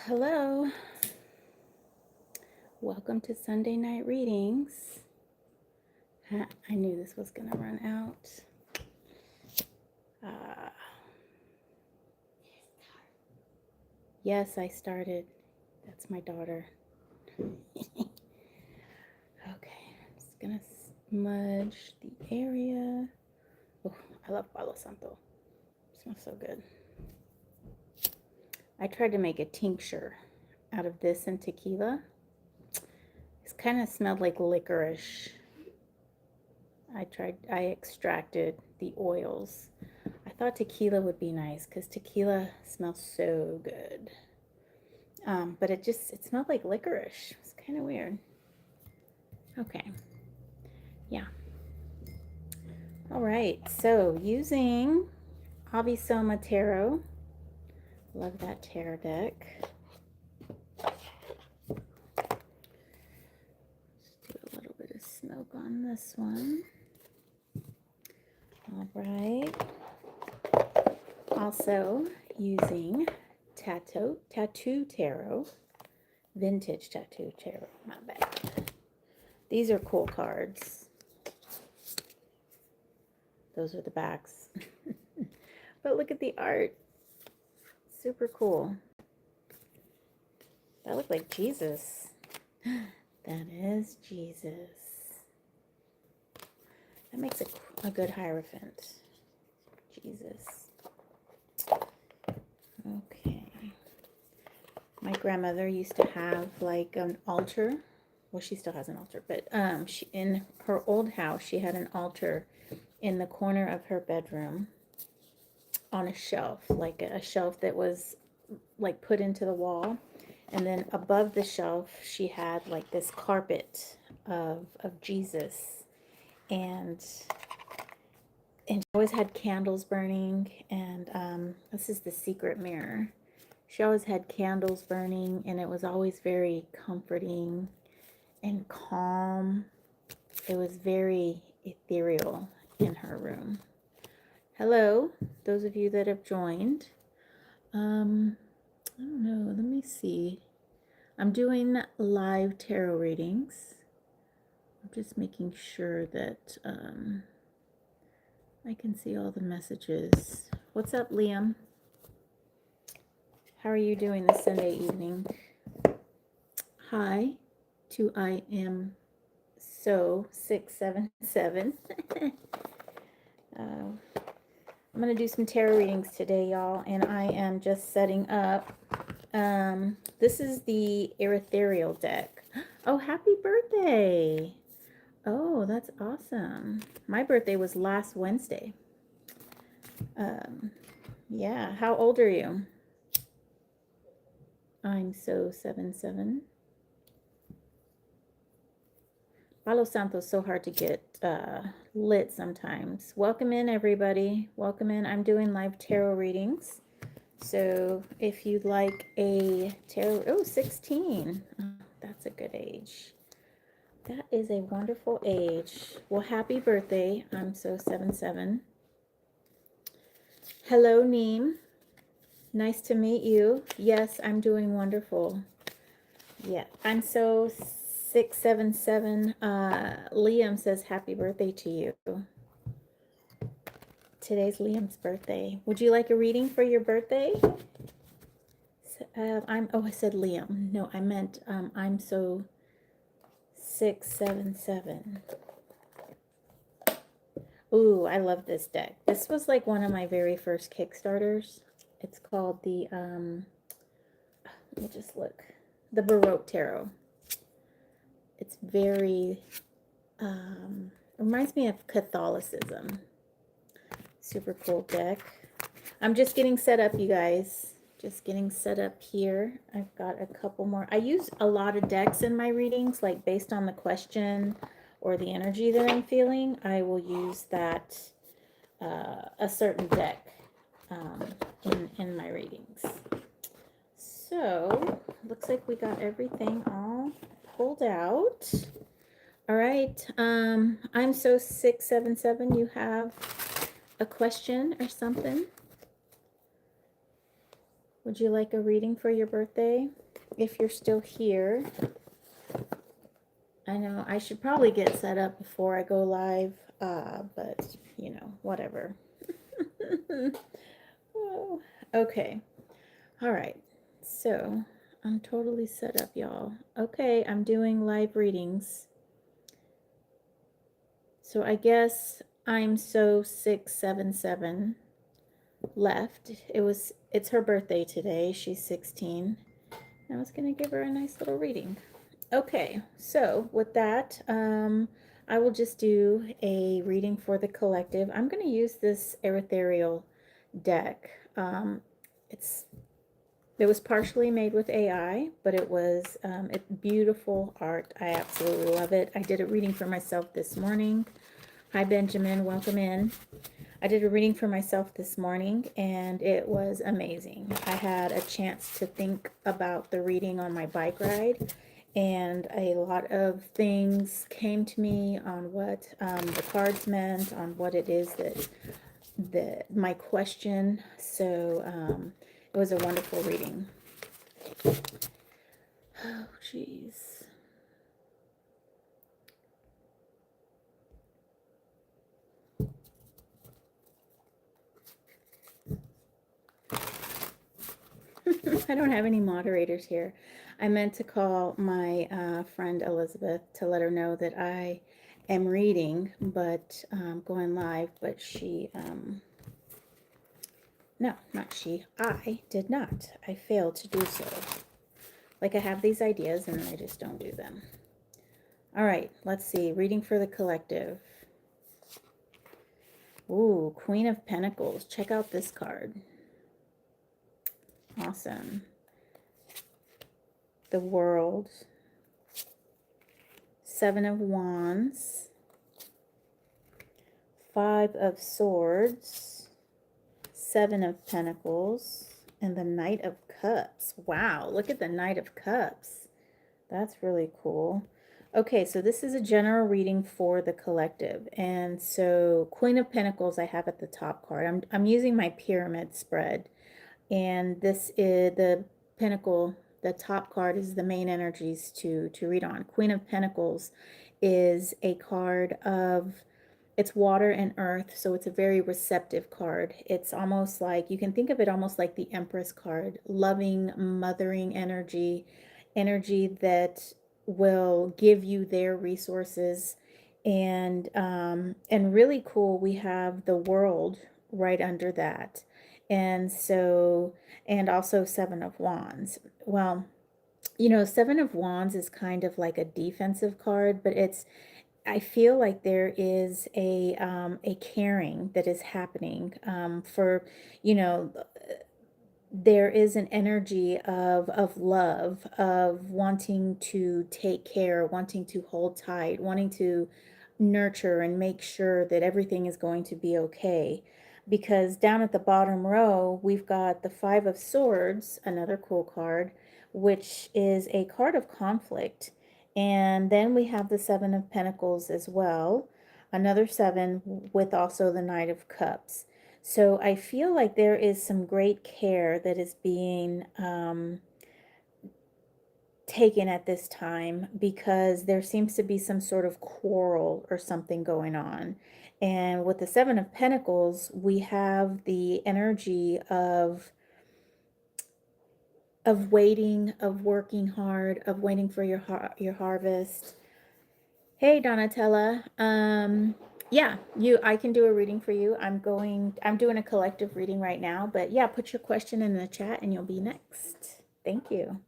Hello, welcome to Sunday night readings. I knew this was gonna run out. Yes, I started. That's my daughter. Okay, I'm just gonna smudge the area. Oh, I love Palo Santo. It smells so good. I tried to make a tincture out of this and tequila. It's kind of smelled like licorice. I extracted the oils. I thought tequila would be nice because tequila smells so good. But it smelled like licorice. It's kind of weird. Okay. Yeah. All right. So using Avisoma Tarot. Love that tarot deck. Let's do a little bit of smoke on this one. All right. Also using Tattoo Tarot, Vintage Tattoo Tarot, not bad. These are cool cards. Those are the backs. But look at the art. Super cool. That looked like Jesus. That is Jesus. That makes a good Hierophant. Jesus. Okay. My grandmother used to have like an altar. Well, she still has an altar, but she, in her old house, she had an altar in the corner of her bedroom on a shelf, like a shelf that was like put into the wall. And then above the shelf, she had like this carpet of Jesus. And she always had candles burning. And this is the secret mirror. She always had candles burning, and it was always very comforting and calm. It was very ethereal in her room. Hello, those of you that have joined. I don't know, let me see. I'm doing live tarot readings. I'm just making sure that I can see all the messages. What's up, Liam? How are you doing this Sunday evening? Hi to I am so 677. I'm going to do some tarot readings today, y'all, and I am just setting up. This is the Ethereal deck. Oh, happy birthday! Oh, that's awesome. My birthday was last Wednesday. Yeah, how old are you? I'm so 77. Palo Santo is so hard to get lit sometimes. Welcome in, everybody. Welcome in. I'm doing live tarot readings. So if you'd like a tarot, oh, 16. Oh, that's a good age. That is a wonderful age. Well, happy birthday. I'm so 77. Hello, Neem. Nice to meet you. Yes, I'm doing wonderful. Yeah, I'm so 677. Liam says happy birthday to you. Today's Liam's birthday. Would you like a reading for your birthday? I said Liam. No, I meant I'm so 677. Ooh, I love this deck. This was like one of my very first Kickstarters. It's called the let me just look. The Baroque Tarot. It's very reminds me of Catholicism. Super cool deck. I'm just getting set up, you guys. Just getting set up here. I've got a couple more. I use a lot of decks in my readings, like based on the question or the energy that I'm feeling. I will use that a certain deck in my readings. So looks like we got everything all pulled out. All right. I'm so 677. You have a question or something? Would you like a reading for your birthday? If you're still here. I know I should probably get set up before I go live, but you know, whatever. Oh, okay. All right. So I'm totally set up, y'all. Okay, I'm doing live readings. So I guess I'm so 677 left. It's her birthday today. She's 16. I was gonna give her a nice little reading. Okay, so with that, I will just do a reading for the collective. I'm going to use this ethereal deck. It's it was partially made with AI, but it was beautiful art. I absolutely love it. I did a reading for myself this morning. Hi, Benjamin. Welcome in. I did a reading for myself this morning, and it was amazing. I had a chance to think about the reading on my bike ride, and a lot of things came to me on what the cards meant, on what it is that my question. So it was a wonderful reading. Oh, jeez. I don't have any moderators here. I meant to call my friend Elizabeth to let her know that I am reading, but going live, but she, no, not she, I did not. I failed to do so. Like, I have these ideas and I just don't do them. All right, let's see. Reading for the collective. Ooh, Queen of Pentacles. Check out this card. Awesome. The World. Seven of Wands. Five of Swords. Seven of Pentacles. And the Knight of Cups. Wow, look at the Knight of Cups. That's really cool. Okay, so this is a general reading for the collective. And so Queen of Pentacles I have at the top card. I'm using my pyramid spread. And this is the Pentacle, the top card is the main energies to read on. Queen of Pentacles is a card of, it's water and earth, so it's a very receptive card. It's almost like, you can think of it almost like the Empress card, loving, mothering energy, energy that will give you their resources. And really cool, we have the World right under that. And so, and also Seven of Wands. Well, you know, Seven of Wands is kind of like a defensive card, but I feel like there is a caring that is happening for, you know, there is an energy of love, of wanting to take care, wanting to hold tight, wanting to nurture and make sure that everything is going to be okay. Because down at the bottom row, we've got the Five of Swords, another cool card, which is a card of conflict. And then we have the Seven of Pentacles as well, another seven with also the Knight of Cups. So I feel like there is some great care that is being taken at this time, because there seems to be some sort of quarrel or something going on. And with the Seven of Pentacles, we have the energy of waiting, of working hard, of waiting for your harvest. Hey, Donatella. Yeah, I can do a reading for you. I'm doing a collective reading right now, but yeah, put your question in the chat and you'll be next. Thank you.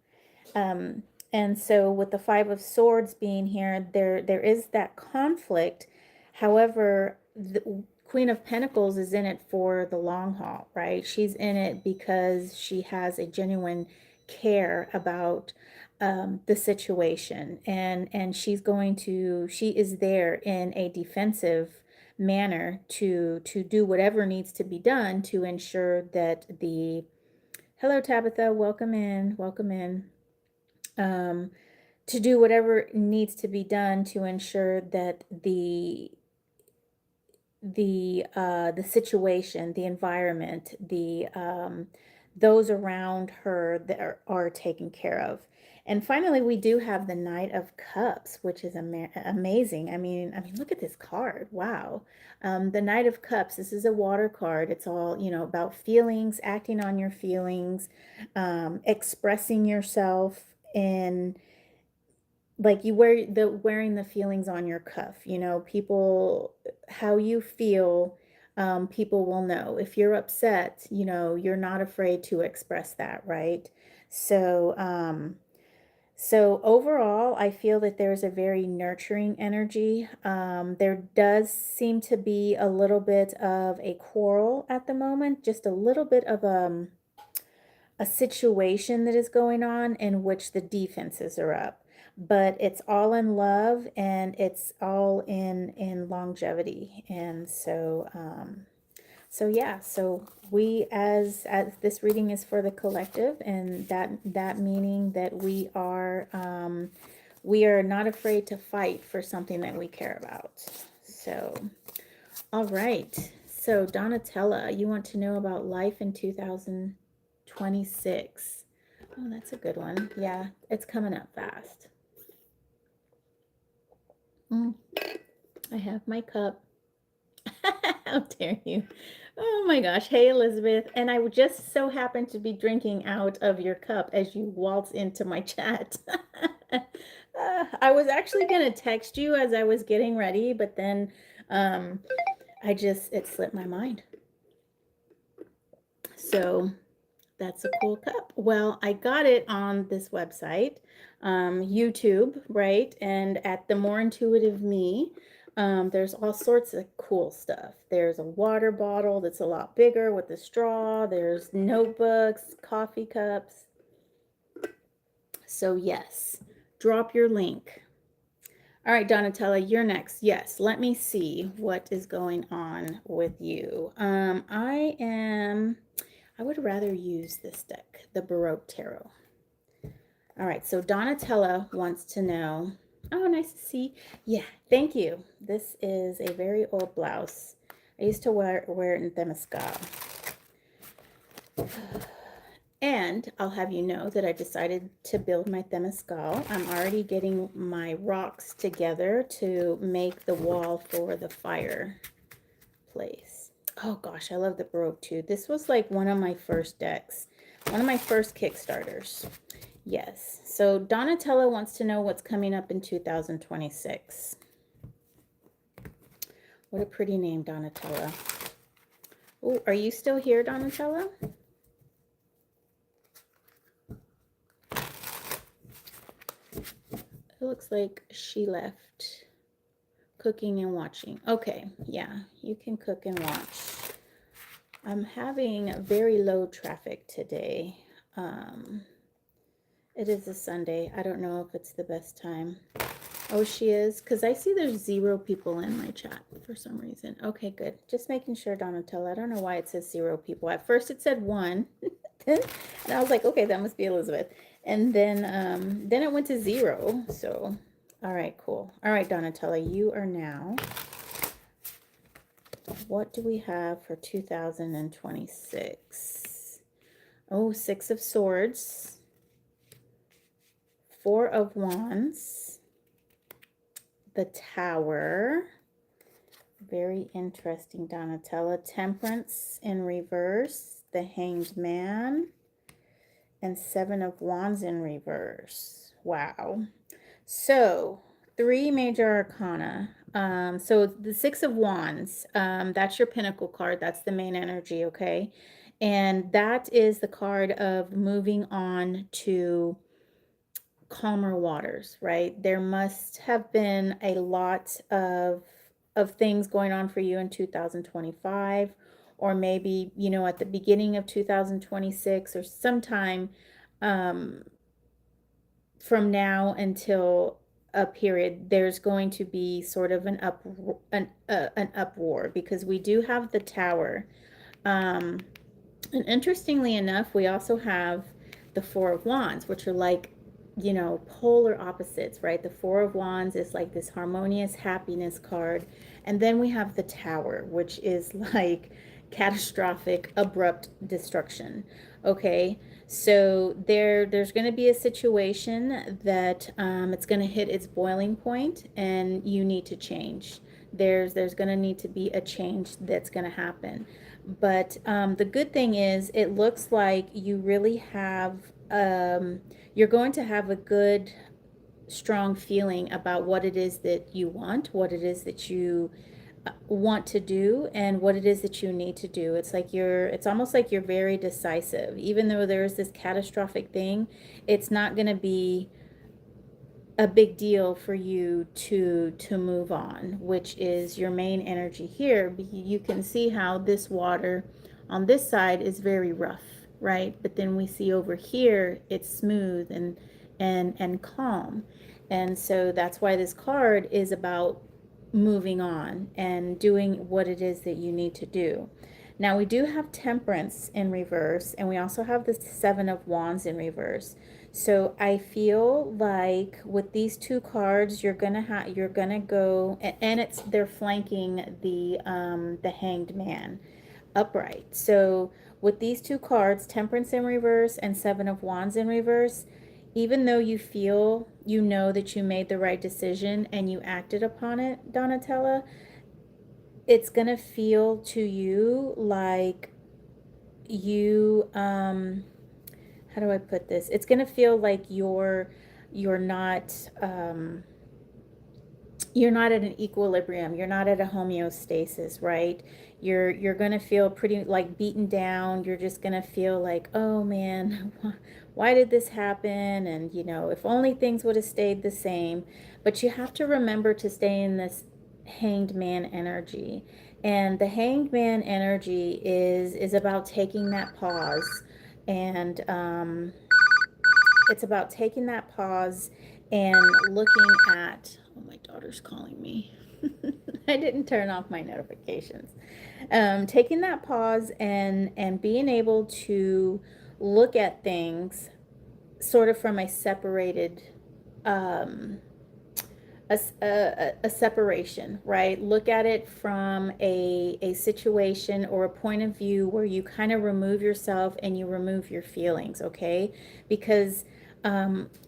And so with the Five of Swords being here, there is that conflict. However, the Queen of Pentacles is in it for the long haul, right? She's in it because she has a genuine care about the situation, and she is there in a defensive manner to do whatever needs to be done to ensure that the hello Tabitha, welcome in, welcome in. To do whatever needs to be done to ensure that the situation, the environment, those around her that are taken care of. And finally, we do have the Knight of Cups, which is amazing. I mean, look at this card. Wow. The Knight of Cups. This is a water card. It's all, about feelings, acting on your feelings, expressing yourself, and like you wearing the feelings on your cuff. People, how you feel. People will know if you're upset. You're not afraid to express that, right? So overall, I feel that there's a very nurturing energy. There does seem to be a little bit of a quarrel at the moment, just a little bit of a situation that is going on in which the defenses are up. But it's all in love, and it's all in longevity. And so yeah, so we, as this reading is for the collective, and that meaning that we are not afraid to fight for something that we care about. So, all right. So Donatella, you want to know about life in 2026. Oh, that's a good one. Yeah, it's coming up fast. I have my cup. How dare you? Oh my gosh. Hey, Elizabeth. And I just so happened to be drinking out of your cup as you waltz into my chat. I was actually going to text you as I was getting ready, but then it slipped my mind. So that's a cool cup. Well, I got it on this website, YouTube, right? And at the More Intuitive Me, there's all sorts of cool stuff. There's a water bottle that's a lot bigger with a straw. There's notebooks, coffee cups. So yes, drop your link. All right, Donatella, you're next. Yes, let me see what is going on with you. I would rather use this deck, the Baroque Tarot. All right, so Donatella wants to know. Oh, nice to see. Yeah, thank you. This is a very old blouse. I used to wear it in Temescal. And I'll have you know that I decided to build my Temescal. I'm already getting my rocks together to make the wall for the fireplace. Oh gosh, I love the Baroque too. This was like one of my first decks, one of my first Kickstarters. Yes. So Donatella wants to know what's coming up in 2026. What a pretty name, Donatella. Oh, are you still here, Donatella? It looks like she left. Cooking and watching. Okay, yeah, you can cook and watch. I'm having very low traffic today. It is a Sunday. I don't know if it's the best time. Oh, she is? Because I see there's 0 people in my chat for some reason. Okay, good. Just making sure, Donatella. I don't know why it says 0 people. At first it said 1. And I was like, okay, that must be Elizabeth. And then it went to 0. So, all right, cool. All right, Donatella, you are now. What do we have for 2026? Oh, 6 of Swords. 4 of Wands. The Tower. Very interesting, Donatella. Temperance in reverse. The Hanged Man. And 7 of Wands in reverse. Wow. So 3 major arcana. So the 6 of Wands, that's your Pinnacle card. That's the main energy, okay? And that is the card of moving on to calmer waters, right? There must have been a lot of things going on for you in 2025, or maybe, at the beginning of 2026, or sometime from now until a period, there's going to be sort of an uproar, because we do have the Tower. And interestingly enough, we also have the 4 of Wands, which are like, polar opposites, right? The 4 of Wands is like this harmonious happiness card. And then we have the Tower, which is like catastrophic, abrupt destruction. Okay, so there's going to be a situation that it's going to hit its boiling point, and you need to change. There's going to need to be a change that's going to happen. But the good thing is, it looks like you really have you're going to have a good, strong feeling about what it is that you want, what it is that you want to do, and what it is that you need to do. It's almost like you're very decisive. Even though there is this catastrophic thing, it's not going to be a big deal for you to move on, which is your main energy here. You can see how this water on this side is very rough, right? But then we see over here it's smooth and calm. And so that's why this card is about moving on and doing what it is that you need to do. Now we do have Temperance in reverse, and we also have the Seven of Wands in reverse. So I feel like with these two cards, you're gonna go, and they're flanking the Hanged Man upright. So with these two cards, Temperance in reverse and Seven of Wands in reverse, even though you know that you made the right decision and you acted upon it, Donatella, it's gonna feel to you like you how do I put this? It's gonna feel like you're not you're not at an equilibrium, you're not at a homeostasis, right? You're gonna feel pretty like beaten down. You're just gonna feel like, oh man, why did this happen? And if only things would have stayed the same. But you have to remember to stay in this Hanged Man energy. And the Hanged Man energy is about taking that pause, and it's about taking that pause and looking at, oh, my daughter's calling me. I didn't turn off my notifications. Taking that pause and being able to look at things sort of from a separated a separation, right? Look at it from a situation or a point of view where you kind of remove yourself and you remove your feelings, okay? Because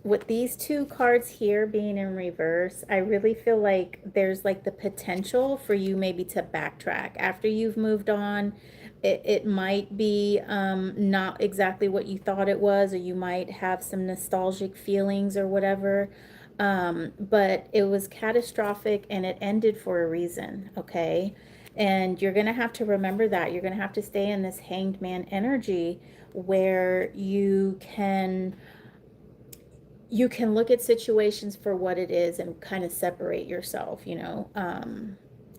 with these two cards here being in reverse, I really feel like there's like the potential for you maybe to backtrack after you've moved on. It might be not exactly what you thought it was, or you might have some nostalgic feelings or whatever. But it was catastrophic and it ended for a reason, okay? And you're going to have to remember that. You're going to have to stay in this Hanged Man energy where you can look at situations for what it is and kind of separate yourself,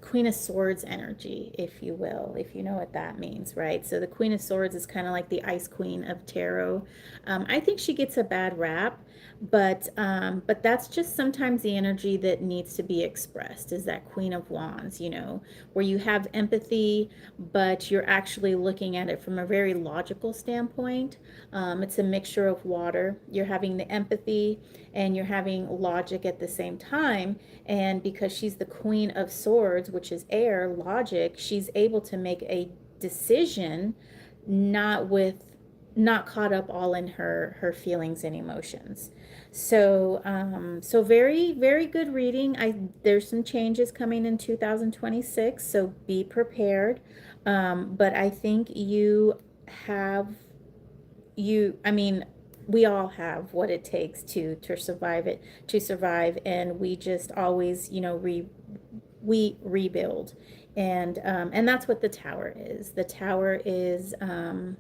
Queen of Swords energy, if you will, if you know what that means, right? So the Queen of Swords is kind of like the Ice Queen of tarot. I think she gets a bad rap, but that's just sometimes the energy that needs to be expressed, is that Queen of Wands, where you have empathy, but you're actually looking at it from a very logical standpoint. It's a mixture of water. You're having the empathy and you're having logic at the same time. And because she's the Queen of Swords, which is air, logic, she's able to make a decision not caught up all in her feelings and emotions. So very, very good reading. There's some changes coming in 2026, so be prepared. But I think have I mean, we all have what it takes to survive, and we just always, we rebuild. And that's what the Tower is. The Tower is aw.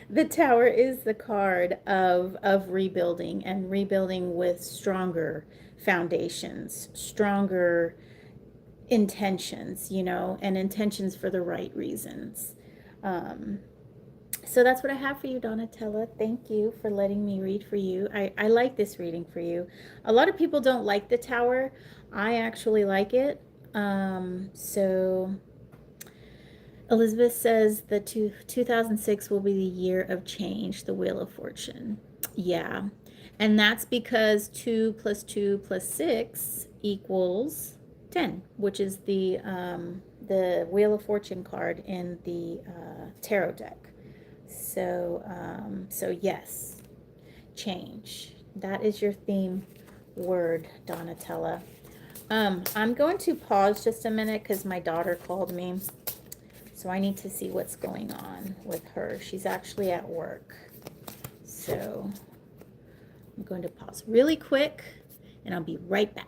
The Tower is the card of rebuilding, and rebuilding with stronger foundations, stronger intentions, and intentions for the right reasons. So that's what I have for you, Donatella. Thank you for letting me read for you. I like this reading for you. A lot of people don't like the Tower. I actually like it. So Elizabeth says the 2006 will be the year of change, the Wheel of Fortune. Yeah. And that's because 2 + 2 + 6 equals 10, which is the Wheel of Fortune card in the tarot deck. So yes, change. That is your theme word, Donatella. I'm going to pause just a minute because my daughter called me. So I need to see what's going on with her. She's actually at work. So I'm going to pause really quick and I'll be right back.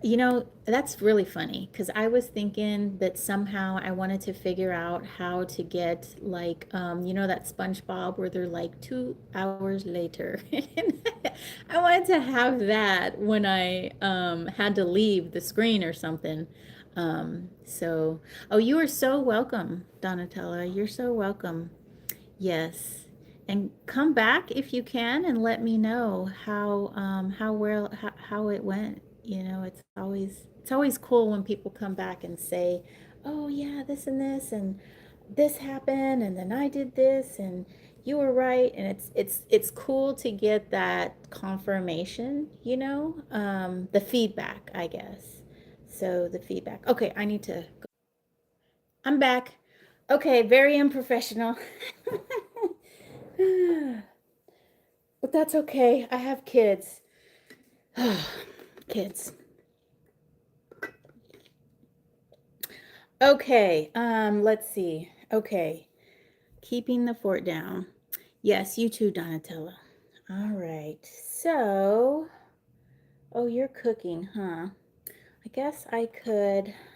You know, that's really funny because I was thinking that somehow I wanted to figure out how to get like, you know, that SpongeBob where they're like 2 hours later. I wanted to have that when I had to leave the screen or something. Oh, you are so welcome, Donatella. You're so welcome. Yes. And come back if you can and let me know how it went. You know, it's always cool when people come back and say, "Oh yeah, this and this happened and then I did this and you were right." And it's cool to get that confirmation, you know? The feedback, I guess. So the feedback. Okay, I need to go. I'm back. Okay, very unprofessional. But that's okay. I have kids. Kids. Okay, let's see. Okay. Keeping the fort down. Yes, you too, Donatella. All right. So, oh, you're cooking, huh? I guess I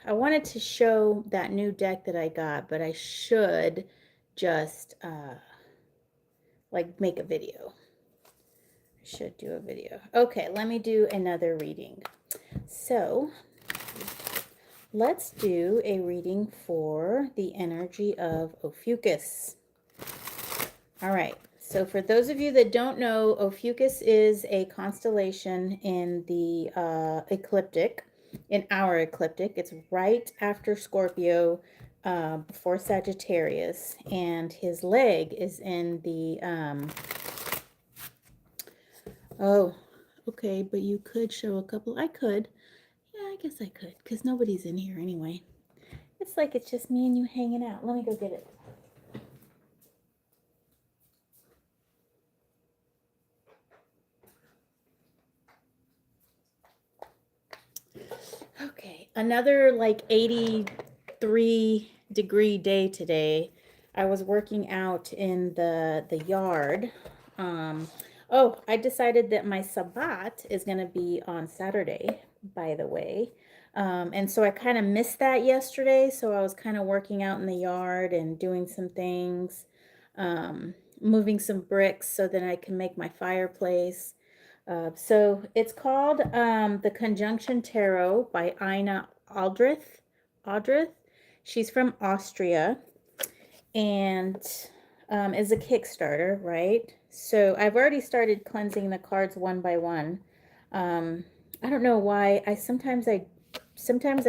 wanted to show that new deck that I got, but I should just like make a video. I should do a video. Okay, let me do another reading. So, let's do a reading for the energy of Ophiuchus. All right. So for those of you that don't know, Ophiuchus is a constellation in the ecliptic, in our ecliptic. It's right after Scorpio, before Sagittarius, and his leg is in the oh, okay, but you could show a couple. I could. Yeah, I guess I could, because nobody's in here anyway. It's like it's just me and you hanging out. Let me go get it. Okay, another like 83-degree day today. I was working out in the yard. Oh, I decided that my Sabbat is going to be on Saturday, by the way. And so I kind of missed that yesterday. So I was kind of working out in the yard and doing some things, moving some bricks so that I can make my fireplace. So it's called The Conjunction Tarot by Ina Aldrich. Aldrich. She's from Austria and is a Kickstarter, right? So I've already started cleansing the cards one by one. I don't know why. Sometimes I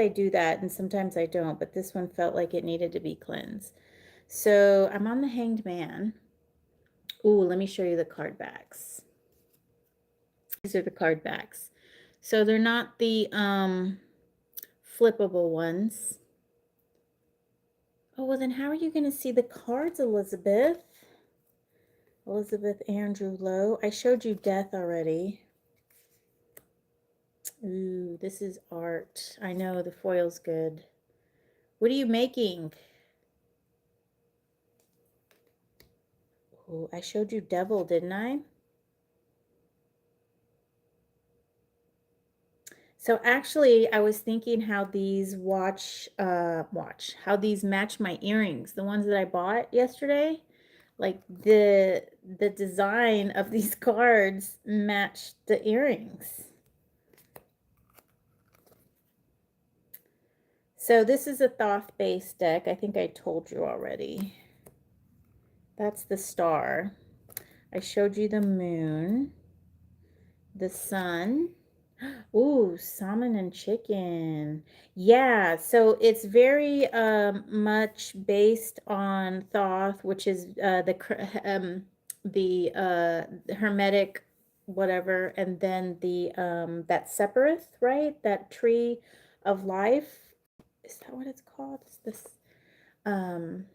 do that and sometimes I don't, but this one felt like it needed to be cleansed. So I'm on the Hanged Man. Ooh, let me show you the card backs. These are the card backs. So they're not the flippable ones. Oh, well then how are you going to see the cards, Elizabeth? Elizabeth Andrew Lowe. I showed you death already. Ooh, this is art. I know, the foil's good. What are you making? Oh, I showed you devil, didn't I? So actually, I was thinking how these how these match my earrings, the ones that I bought yesterday. Like the design of these cards match the earrings. So this is a Thoth-based deck. I think I told you already. That's the star. I showed you the moon, the sun. Ooh, salmon and chicken. Yeah, so it's very much based on Thoth, which is the hermetic whatever, and then the that Sephiroth, right? That tree of life. Is that what it's called? Is this um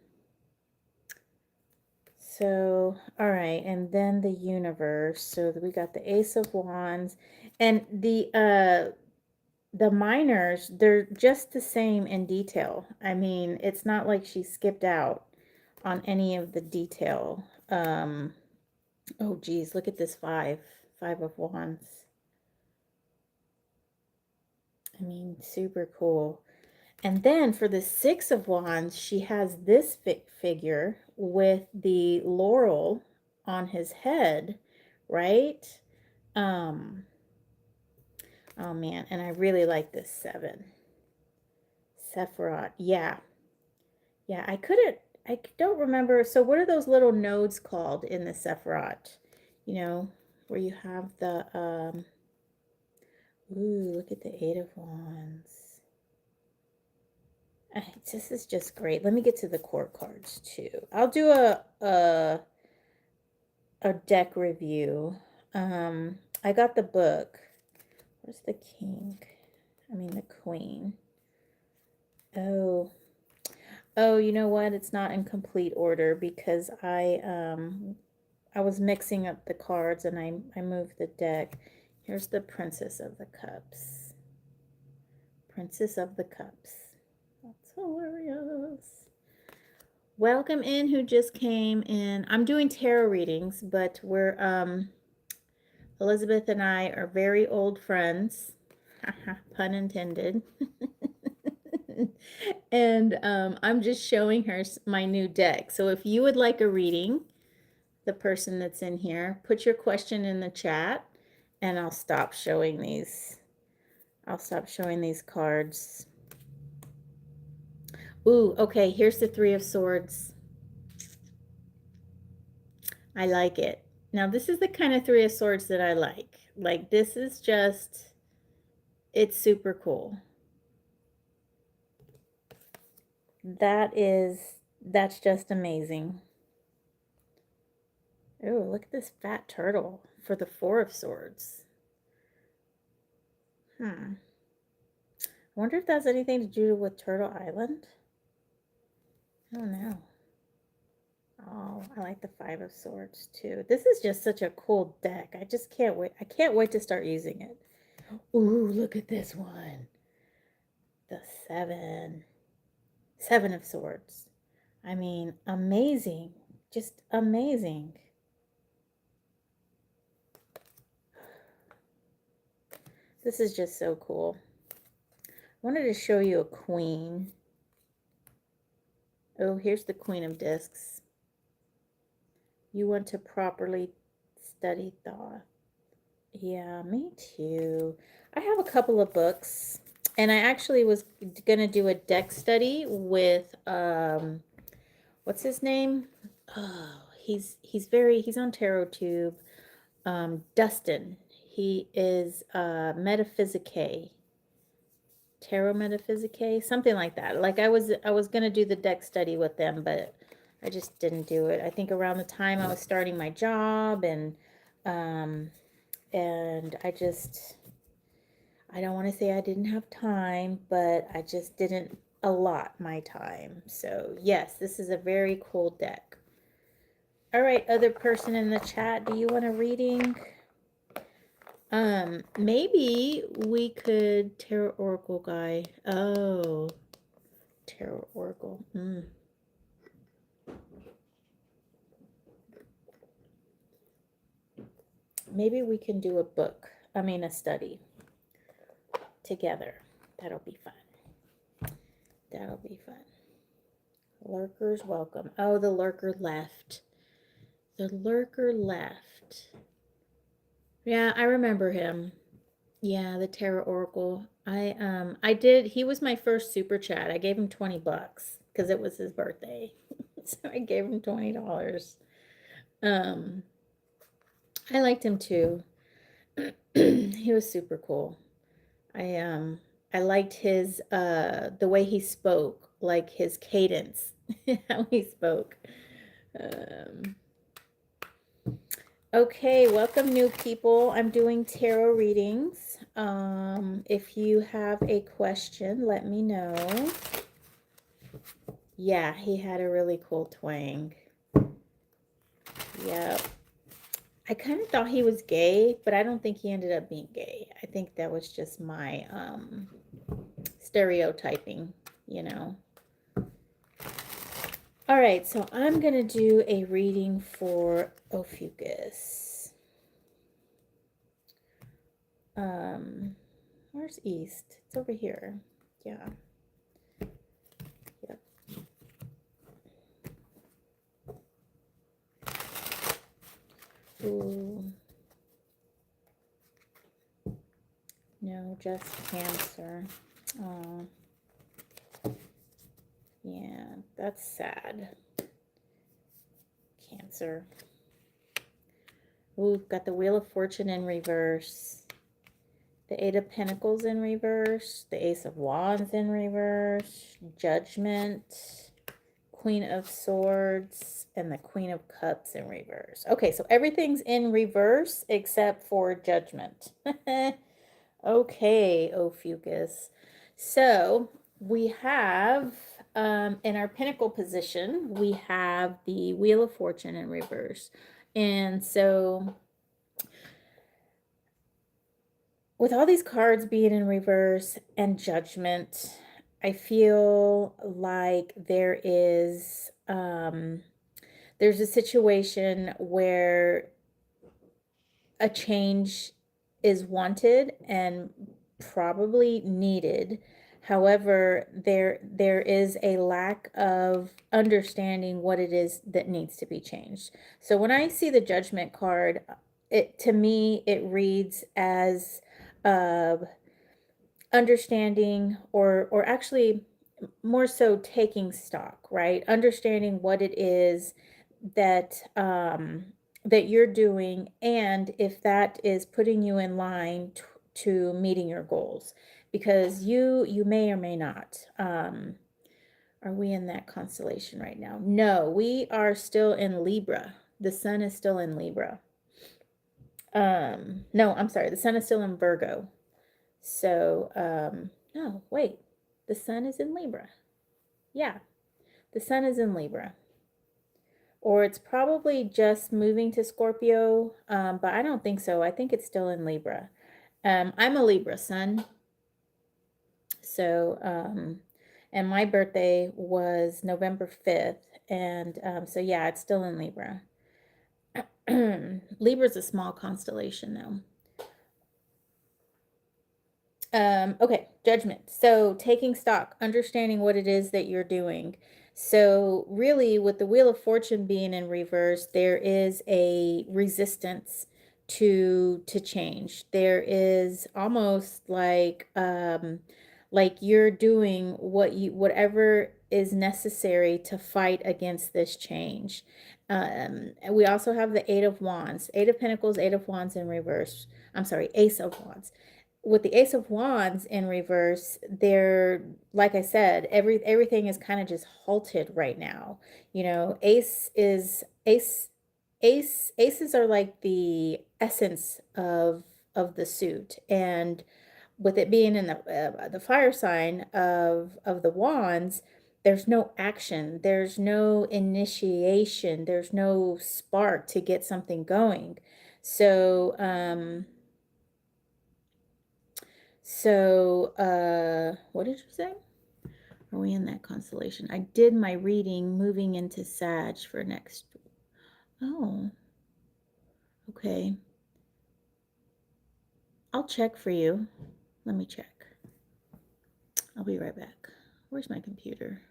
So, all right, and then the universe. So we got the Ace of Wands and the minors, they're just the same in detail. I mean, it's not like she skipped out on any of the detail. Oh geez, look at this five of wands. I mean, super cool. And then for the Six of Wands, she has this figure with the laurel on his head, right? Um, oh man, and I really like this seven. Sephiroth, yeah. Yeah, I don't remember. So what are those little nodes called in the Sephiroth? You know, where you have the, ooh, look at the Eight of Wands. This is just great. Let me get to the court cards too. I'll do a deck review. I got the book. Where's the king? I mean the queen. Oh, you know what? It's not in complete order because I was mixing up the cards and I moved the deck. Here's the Princess of the Cups. Princess of the Cups. That's hilarious. Welcome in who just came in. I'm doing tarot readings, but we're Elizabeth and I are very old friends. Pun intended. And I'm just showing her my new deck. So if you would like a reading, the person that's in here, put your question in the chat and I'll stop showing these. I'll stop showing these cards. Ooh, okay, here's the Three of Swords. I like it. Now, this is the kind of Three of Swords that I like. Like, this is just, it's super cool. That's just amazing. Oh, look at this fat turtle for the Four of Swords. I wonder if that's anything to do with Turtle Island. I don't know. Oh, I like the Five of Swords too. This is just such a cool deck. I just can't wait. I can't wait to start using it. Ooh, look at this one. The Seven. Seven of Swords. I mean, amazing. Just amazing. This is just so cool. I wanted to show you a queen. Oh, here's the Queen of Discs. You want to properly study thought. Yeah, me too. I have a couple of books, and I actually was going to do a deck study with, what's his name? Oh, he's on TarotTube. Dustin. He is Metaphysique. Tarot Metaphysique, something like that. Like I was gonna do the deck study with them, but I just didn't do it. I think around the time I was starting my job and I don't want to say I didn't have time, but I just didn't allot my time. So yes, this is a very cool deck. All right, other person in the chat, do you want a reading? Maybe we could Tarot Oracle guy. Oh, Tarot Oracle. Maybe we can do a book. I mean, a study together. That'll be fun. That'll be fun. Lurkers welcome. Oh, the lurker left. The lurker left. Yeah, I remember him. Yeah, the Tarot Oracle. I did, he was my first super chat. I gave him $20 because it was his birthday. So I gave him $20. I liked him too. He was super cool. I liked his the way he spoke, like his cadence, how he spoke. Okay, welcome new people. I'm doing tarot readings. If you have a question, let me know. Yeah, he had a really cool twang. Yep. I kind of thought he was gay, but I don't think he ended up being gay. I think that was just my stereotyping, you know. All right, so I'm going to do a reading for Ophiuchus. Where's East? It's over here. Yeah. Yep. Ooh. No, just Cancer. Oh. Yeah, that's sad. Cancer. Ooh, we've got the Wheel of Fortune in reverse. The Eight of Pentacles in reverse. The Ace of Wands in reverse. Judgment. Queen of Swords. And the Queen of Cups in reverse. Okay, so everything's in reverse except for Judgment. Okay, Ophiuchus. So we have, in our pinnacle position, we have the Wheel of Fortune in reverse. And so with all these cards being in reverse and Judgment, I feel like there's a situation where a change is wanted and probably needed. However, there is a lack of understanding what it is that needs to be changed. So when I see the Judgment card, to me it reads as understanding, or actually more so taking stock, right? Understanding what it is that that you're doing, and if that is putting you in line to meeting your goals, because you may or may not. Are we in that constellation right now? No, we are still in Libra. The sun is still in Libra. No, I'm sorry, the sun is still in Virgo. So no, wait, the sun is in Libra. Yeah, the sun is in Libra. Or it's probably just moving to Scorpio, but I don't think so. I think it's still in Libra. I'm a Libra sun. So, and my birthday was November 5th. And so, yeah, it's still in Libra. Libra's a small constellation, though. Okay, Judgment. So taking stock, understanding what it is that you're doing. So really, with the Wheel of Fortune being in reverse, there is a resistance to change. There is almost like you're doing whatever is necessary to fight against this change. We also have the Eight of Wands, Eight of Pentacles, Eight of Wands in reverse. I'm sorry, Ace of Wands. With the Ace of Wands in reverse, there, like I said, everything is kind of just halted right now. You know, aces are like the essence of the suit, and with it being in the fire sign of the wands, there's no action, there's no initiation, there's no spark to get something going. So what did you say? Are we in that constellation? I did my reading moving into Sag for next. Oh, okay. I'll check for you. Let me check. I'll be right back. Where's my computer?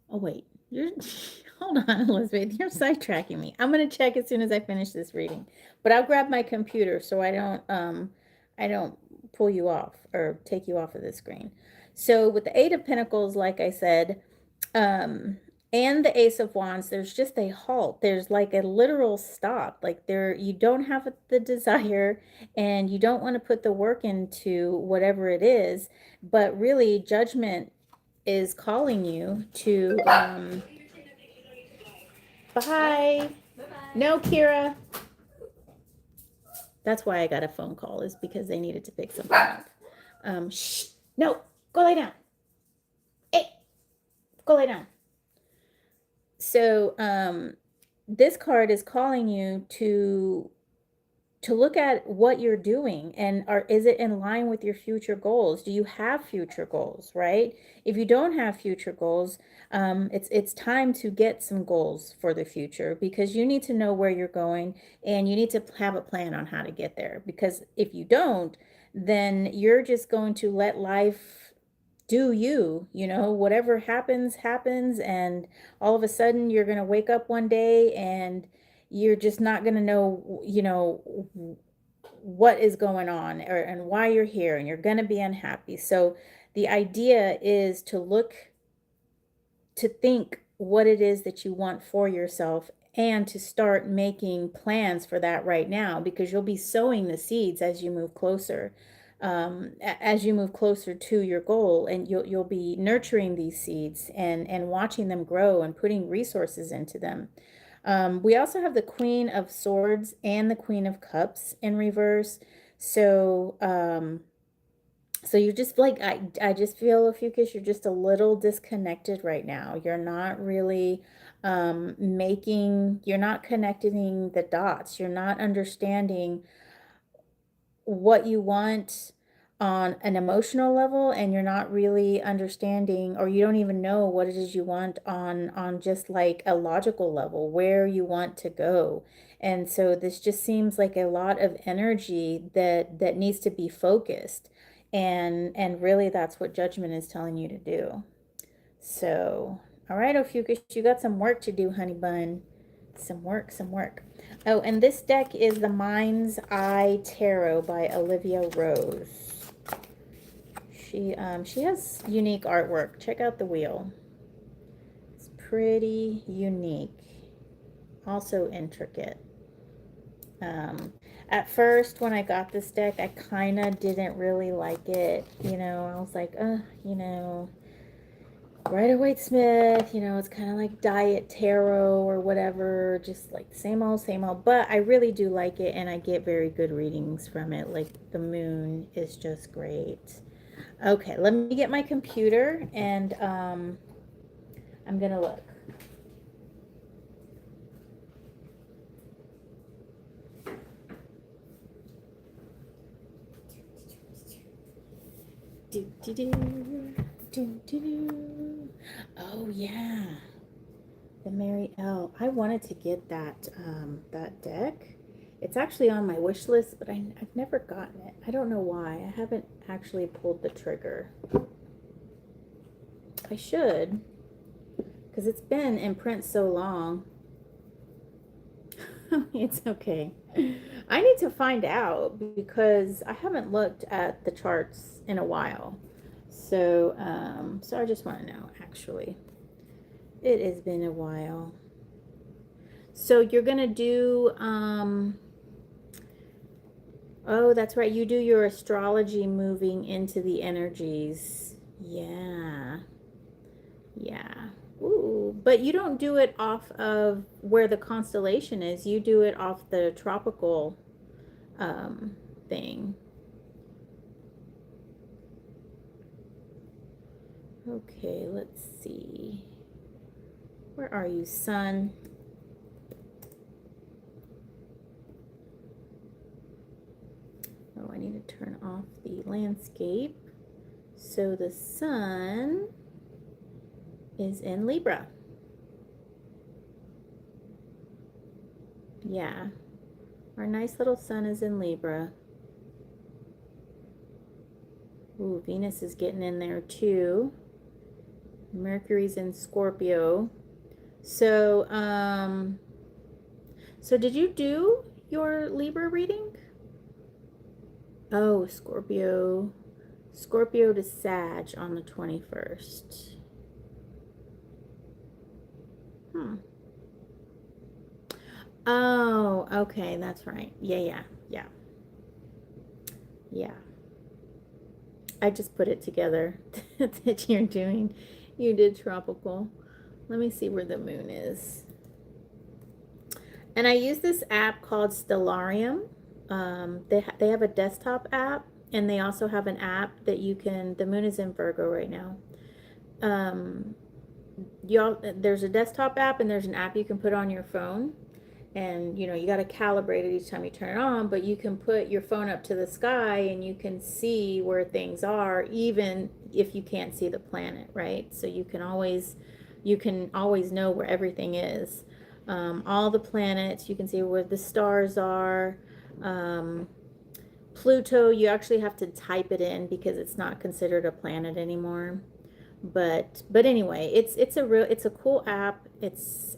Oh, wait. You're hold on, Elizabeth. You're sidetracking me. I'm gonna check as soon as I finish this reading. But I'll grab my computer so I don't pull you off or take you off of the screen. So with the Eight of Pentacles, like I said, and the Ace of Wands, there's just a halt. There's like a literal stop. Like you don't have the desire and you don't want to put the work into whatever it is, but really Judgment is calling you to bye. No, Kira. That's why I got a phone call, is because they needed to pick something up. Shh. No, go lay down. Hey, go lay down. So this card is calling you to look at what you're doing, and is it in line with your future goals? Do you have future goals, right? If you don't have future goals, it's time to get some goals for the future, because you need to know where you're going, and you need to have a plan on how to get there. Because if you don't, then you're just going to let life do you, whatever happens, happens. And all of a sudden you're going to wake up one day and you're just not going to know, what is going on, and why you're here, and you're going to be unhappy. So the idea is to think what it is that you want for yourself, and to start making plans for that right now, because you'll be sowing the seeds as you move closer, to your goal, and you'll be nurturing these seeds, and watching them grow, and putting resources into them. We also have the Queen of Swords and the Queen of Cups in reverse. So, so you're just like, I just feel, Fucus, you're just a little disconnected right now. You're not really you're not connecting the dots. You're not understanding what you want on an emotional level, and you're not really understanding, or you don't even know what it is you want on just like a logical level, where you want to go. And so this just seems like a lot of energy that needs to be focused, and really that's what Judgment is telling you to do. So, all right, Ophiuchus, you got some work to do, honey bun. Some work, some work. Oh, and this deck is the Mind's Eye Tarot by Olivia Rose. She has unique artwork. Check out the wheel. It's pretty unique. Also intricate. At first, when I got this deck, I kind of didn't really like it. I was like, Rider-Waite-Smith, it's kind of like Diet Tarot or whatever, just like same old, same old. But I really do like it, and I get very good readings from it. Like the moon is just great. Okay, let me get my computer, and I'm gonna look. Do do do do do do. Oh yeah. The Mary L. I wanted to get that deck. It's actually on my wish list, but I've never gotten it. I don't know why. I haven't actually pulled the trigger. I should, because it's been in print so long. It's okay. I need to find out, because I haven't looked at the charts in a while. So, so I just want to know, actually. It has been a while. So you're going to do, oh, that's right. You do your astrology moving into the energies. Yeah. Yeah. Ooh, but you don't do it off of where the constellation is. You do it off the tropical thing. Okay, let's see. Where are you, sun? Oh, I need to turn off the landscape. So the sun is in Libra. Yeah, our nice little sun is in Libra. Ooh, Venus is getting in there too. Mercury's in Scorpio. So, so did you do your Libra reading? Oh, Scorpio to Sag on the 21st. Oh, okay, that's right. Yeah. I just put it together that you're doing. You did tropical. Let me see where the moon is. And I use this app called Stellarium. They have a desktop app, and they also have an app that you can. The moon is in Virgo right now. there's a desktop app and there's an app you can put on your phone. And you know, you got to calibrate it each time you turn it on, but you can put your phone up to the sky and you can see where things are, even if you can't see the planet, right? So you can always know where everything is. All the planets, you can see where the stars are. Pluto, you actually have to type it in because it's not considered a planet anymore. But anyway, it's a cool app.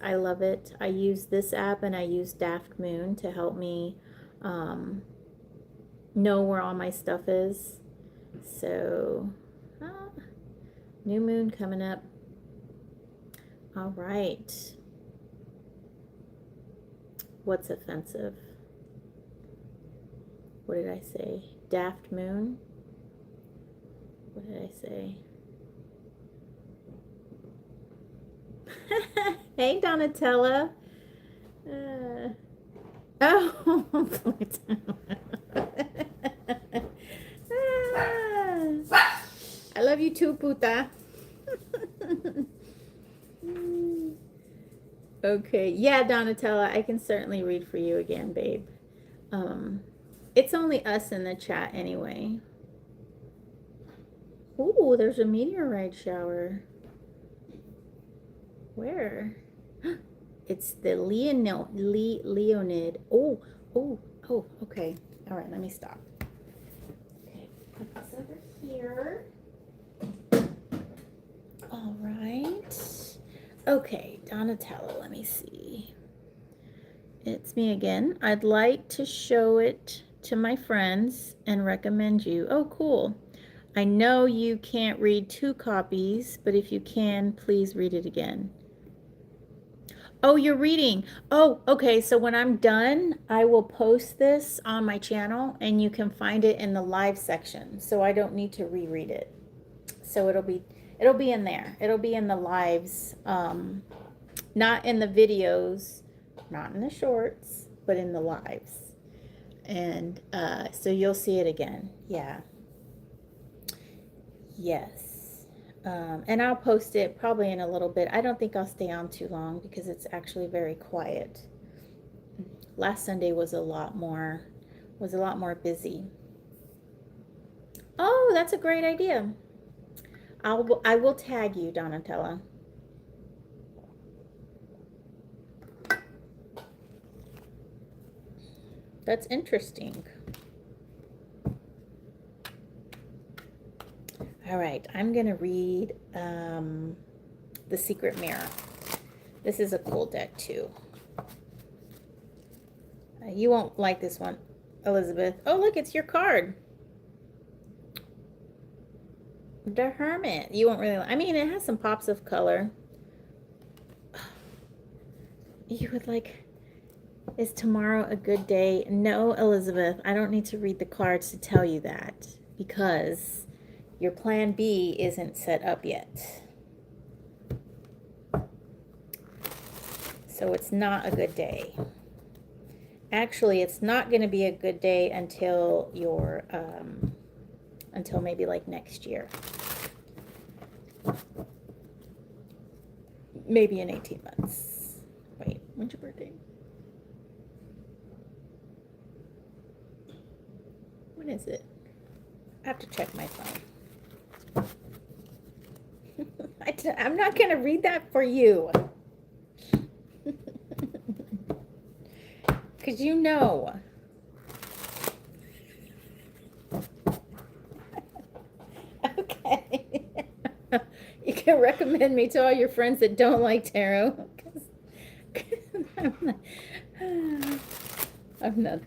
I love it. I use this app and I use Daft Moon to help me know where all my stuff is. So new moon coming up. All right. What's offensive? What did I say? Daft Moon? What did I say? Hey, Donatella. Oh, I love you too, puta. Okay, yeah, Donatella, I can certainly read for you again, babe. It's only us in the chat anyway. Ooh, there's a meteorite shower. Where? It's the Leonid. Oh, okay. All right, let me stop. Okay, put this over here. All right. Okay, Donatella, let me see. It's me again. I'd like to show it to my friends and recommend you. Oh, cool. I know you can't read 2 copies, but if you can, please read it again. Oh, you're reading. Oh, okay. So when I'm done, I will post this on my channel and you can find it in the live section. So I don't need to reread it. So it'll be in there. It'll be in the lives, not in the videos, not in the shorts, but in the lives. And so you'll see it again. Yeah. Yes. And I'll post it probably in a little bit. I don't think I'll stay on too long because it's actually very quiet. Last Sunday was a lot more busy. Oh, that's a great idea. I will tag you, Donatella. That's interesting. All right, I'm going to read The Secret Mirror. This is a cool deck, too. You won't like this one, Elizabeth. Oh, look, it's your card. The Hermit. You won't really... I mean, it has some pops of color. You would like... Is tomorrow a good day? No, Elizabeth, I don't need to read the cards to tell you that. Because... your plan B isn't set up yet. So it's not a good day. Actually, it's not going to be a good day until your, until maybe like next year. Maybe in 18 months. Wait, when's your birthday? When is it? I have to check my phone. I'm not going to read that for you. Because you know. Okay. You can recommend me to all your friends that don't like tarot. I'm not.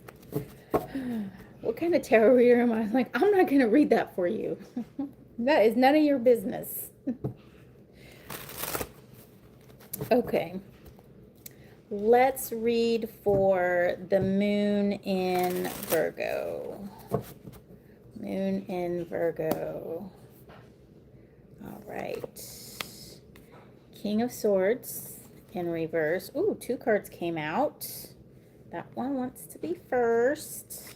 What kind of tarot reader am I? Like, I'm not going to read that for you. That is none of your business. Okay. Let's read for the moon in Virgo. Moon in Virgo. All right. King of Swords in reverse. Ooh, 2 cards came out. That one wants to be first.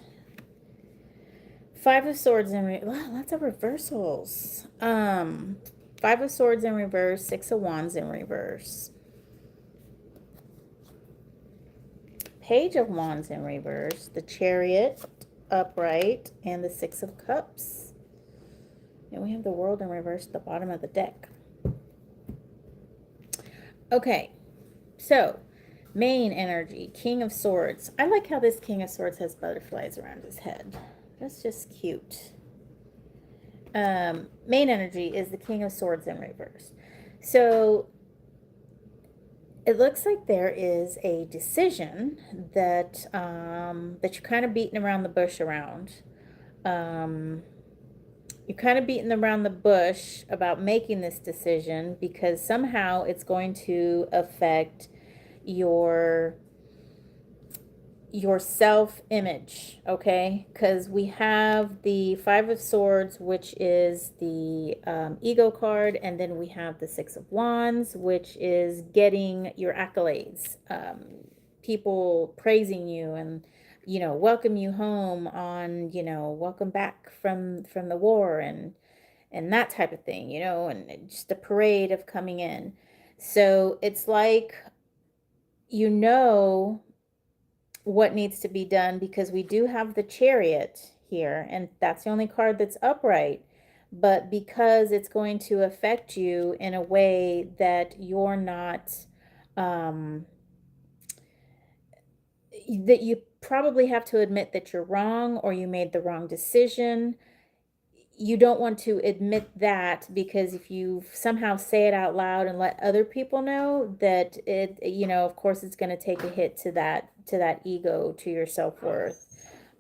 5 of Swords in reverse. Wow, lots of reversals. Five of Swords in reverse, Six of Wands in reverse. Page of Wands in reverse, the Chariot upright, and the Six of Cups. And we have the World in reverse at the bottom of the deck. Okay, so main energy, King of Swords. I like how this King of Swords has butterflies around his head. That's just cute. Main energy is the King of Swords in reverse. So it looks like there is a decision that that you're kind of beating around the bush around. You're kind of beating around the bush about making this decision because somehow it's going to affect your self-image, okay? Because we have the Five of Swords, which is the ego card, and then we have the Six of Wands, which is getting your accolades, people praising you and welcome you home on welcome back from the war and that type of thing, and just a parade of coming in. So it's like you know what needs to be done because we do have the Chariot here, and that's the only card that's upright. But because it's going to affect you in a way that you're not, that you probably have to admit that you're wrong or you made the wrong decision. You don't want to admit that because if you somehow say it out loud and let other people know that of course it's going to take a hit to that ego, to your self-worth.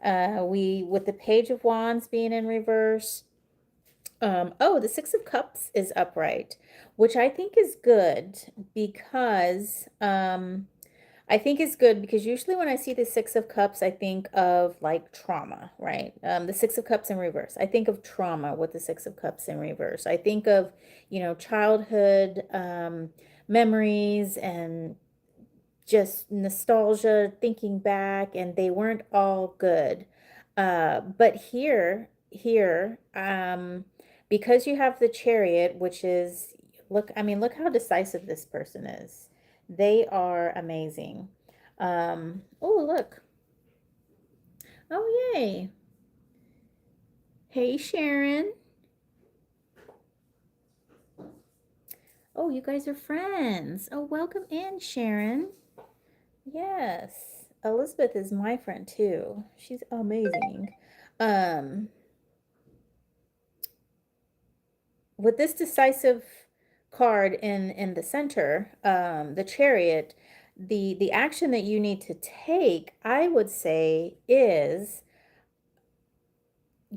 We with the Page of Wands being in reverse. Oh, the Six of Cups is upright, which I think is good because I think is good because usually when I see the Six of Cups, I think of like trauma, right? The Six of Cups in reverse. I think of trauma with the Six of Cups in reverse. I think of, childhood memories and just nostalgia, thinking back, and they weren't all good. But here, because you have the Chariot, which is, look how decisive this person is. They are amazing. Oh, look. Oh, yay. Hey, Sharon. Oh, you guys are friends. Oh, welcome in, Sharon. Yes. Elizabeth is my friend too. She's amazing. Um, with this decisive card in the center, the Chariot, the action that you need to take, I would say, is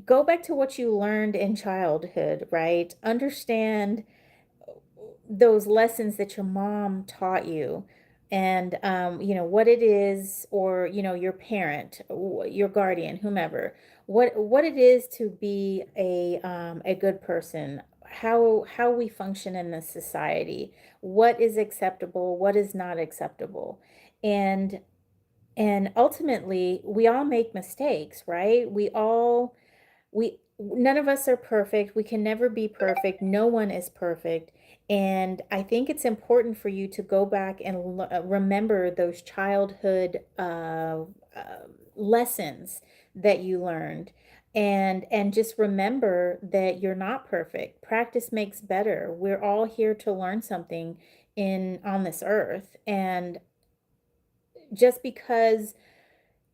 go back to what you learned in childhood, right? Understand those lessons that your mom taught you, and what it is, or your parent, your guardian, whomever, what it is to be a good person, how we function in this society, what is acceptable, what is not acceptable. And ultimately we all make mistakes, right? We none of us are perfect. We can never be perfect. No one is perfect. And I think it's important for you to go back and remember those childhood lessons that you learned, and just remember that you're not perfect. Practice makes better. We're all here to learn something in on this earth, and just because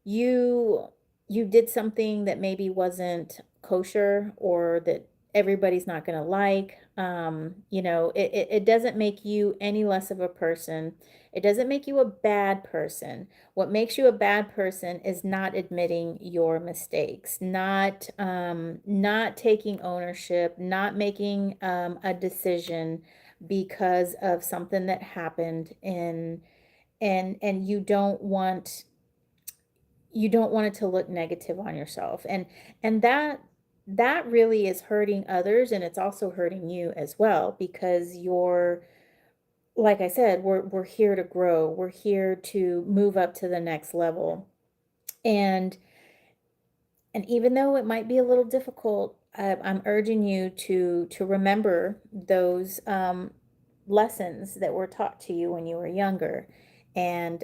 you you did something that maybe wasn't kosher or that everybody's not going to like, it doesn't make you any less of a person. It doesn't make you a bad person. What makes you a bad person is not admitting your mistakes, not taking ownership, not making a decision because of something that happened in and you don't want it to look negative on yourself, and that really is hurting others, and it's also hurting you as well because you're, like I said, we're here to grow, we're here to move up to the next level. And And even though it might be a little difficult, I'm urging you to remember those lessons that were taught to you when you were younger, and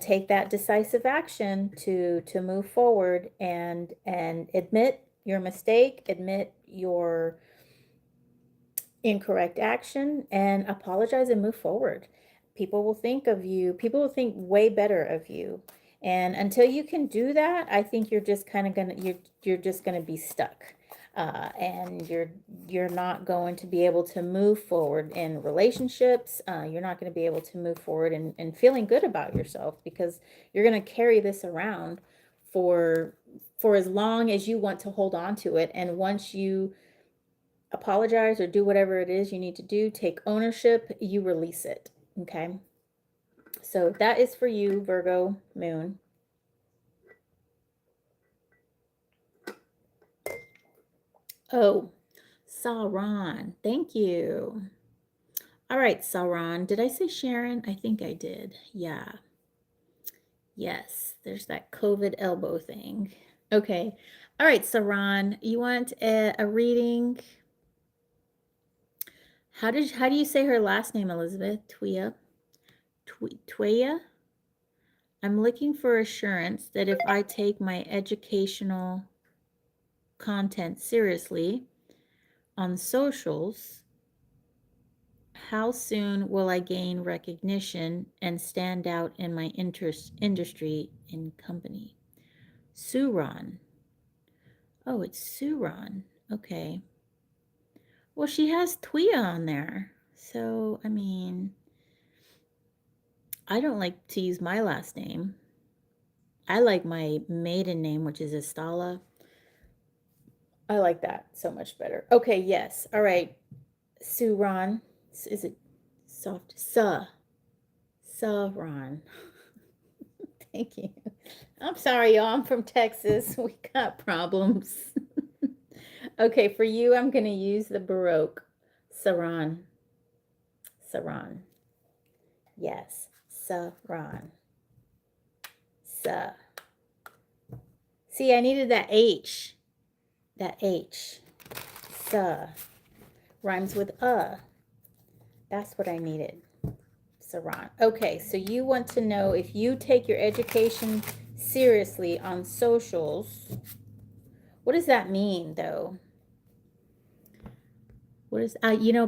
take that decisive action to move forward and admit your mistake, admit your incorrect action, and apologize and move forward. People will think of you, people will think way better of you. And until you can do that, I think you're just kind of gonna you're just gonna be stuck. And you're not going to be able to move forward in relationships. You're not going to be able to move forward and feeling good about yourself, because you're going to carry this around for for as long as you want to hold on to it. And once you apologize or do whatever it is you need to do, take ownership, you release it. Okay. So that is for you, Virgo moon. Oh, Sauron. Thank you. All right, Sauron. Did I say Sharon? I think I did. Yeah. Yes. There's that COVID elbow thing. Okay. All right, Sauron. You want a reading? How do you say her last name, Elizabeth? Twia? Twia? I'm looking for assurance that if I take my educational content seriously on socials, how soon will I gain recognition and stand out in my industry and company? Suron. Oh, it's Suron. Okay. Well, she has Twia on there. So, I mean, I don't like to use my last name. I like my maiden name, which is Estala. I like that so much better. Okay, yes. All right. Suron. Is it soft? Sauron. Thank you. I'm sorry, y'all. I'm from Texas. We got problems. Okay, for you, I'm going to use the Baroque. Saran. Saran. Yes. Saran. Sa. See, I needed that H. That H. Sa. Rhymes with That's what I needed. Saran. Okay, so you want to know if you take your education seriously on socials. What does that mean, though? What is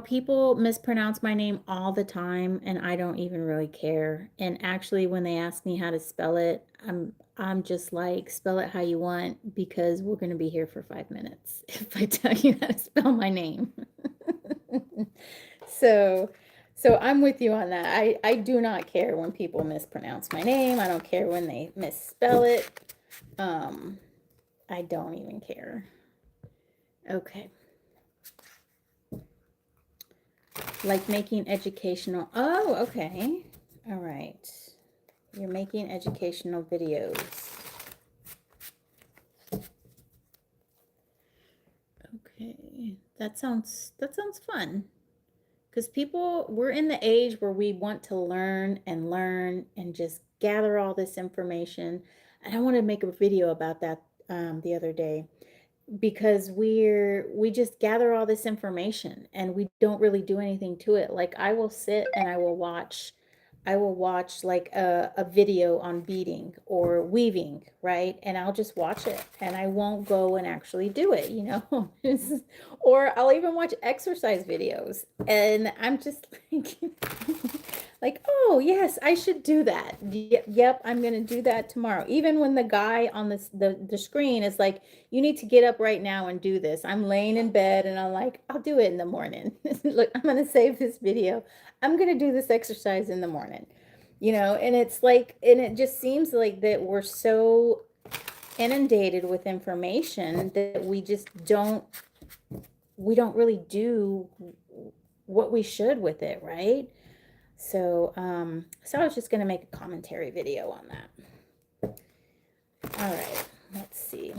people mispronounce my name all the time, and I don't even really care. And actually, when they ask me how to spell it, I'm just like, spell it how you want, because we're going to be here for 5 minutes if I tell you how to spell my name. So I'm with you on that. I do not care when people mispronounce my name. I don't care when they misspell it. I don't even care. Okay. Like making educational. Oh, okay. All right. You're making educational videos. Okay. That sounds fun. Because we're in the age where we want to learn and just gather all this information. And I want to make a video about that the other day, because we just gather all this information and we don't really do anything to it. Like, I will sit and I will watch like a video on beading or weaving, right? And I'll just watch it and I won't go and actually do it, or I'll even watch exercise videos and I'm just like, oh yes, I should do that. Yep, I'm gonna do that tomorrow. Even when the guy on the screen is like, you need to get up right now and do this. I'm laying in bed and I'm like, I'll do it in the morning. Look, I'm gonna save this video. I'm gonna do this exercise in the morning. And it's like, and it just seems like that we're so inundated with information that we don't really do what we should with it, right? So I was just gonna make a commentary video on that. All right, let's see.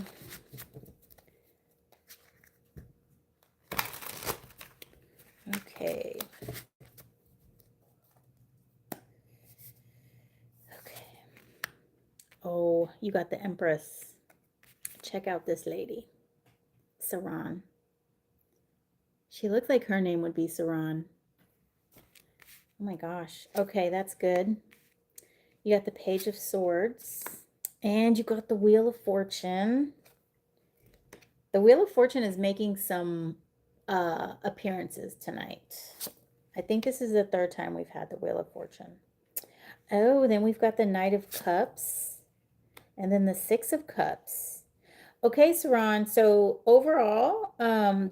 Okay. Oh, you got the Empress check out this lady, Saran. She looks like her name would be Saran. Oh my gosh. Okay, that's good. You got the Page of Swords. And you got the Wheel of Fortune. The Wheel of Fortune is making some appearances tonight. I think this is the third time we've had the Wheel of Fortune. Oh, then we've got the Knight of Cups. And then the Six of Cups. Okay, Saran, so overall,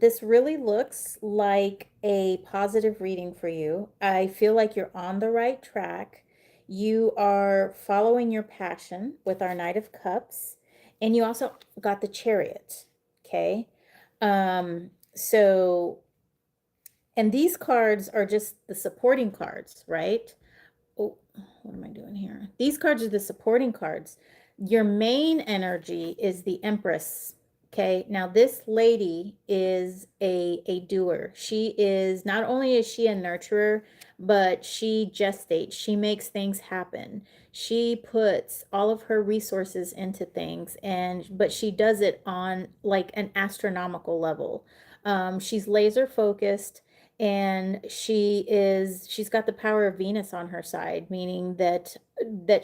this really looks like a positive reading for you. I feel like you're on the right track. You are following your passion with our Knight of Cups, and you also got the Chariot, okay? So, and these cards are just the supporting cards, right? Oh, what am I doing here? These cards are the supporting cards. Your main energy is the Empress. Okay, now this lady is a doer. She is, not only is she a nurturer, but she gestates. She makes things happen. She puts all of her resources into things, and but she does it on like an astronomical level. She's laser focused, and she's got the power of Venus on her side, meaning that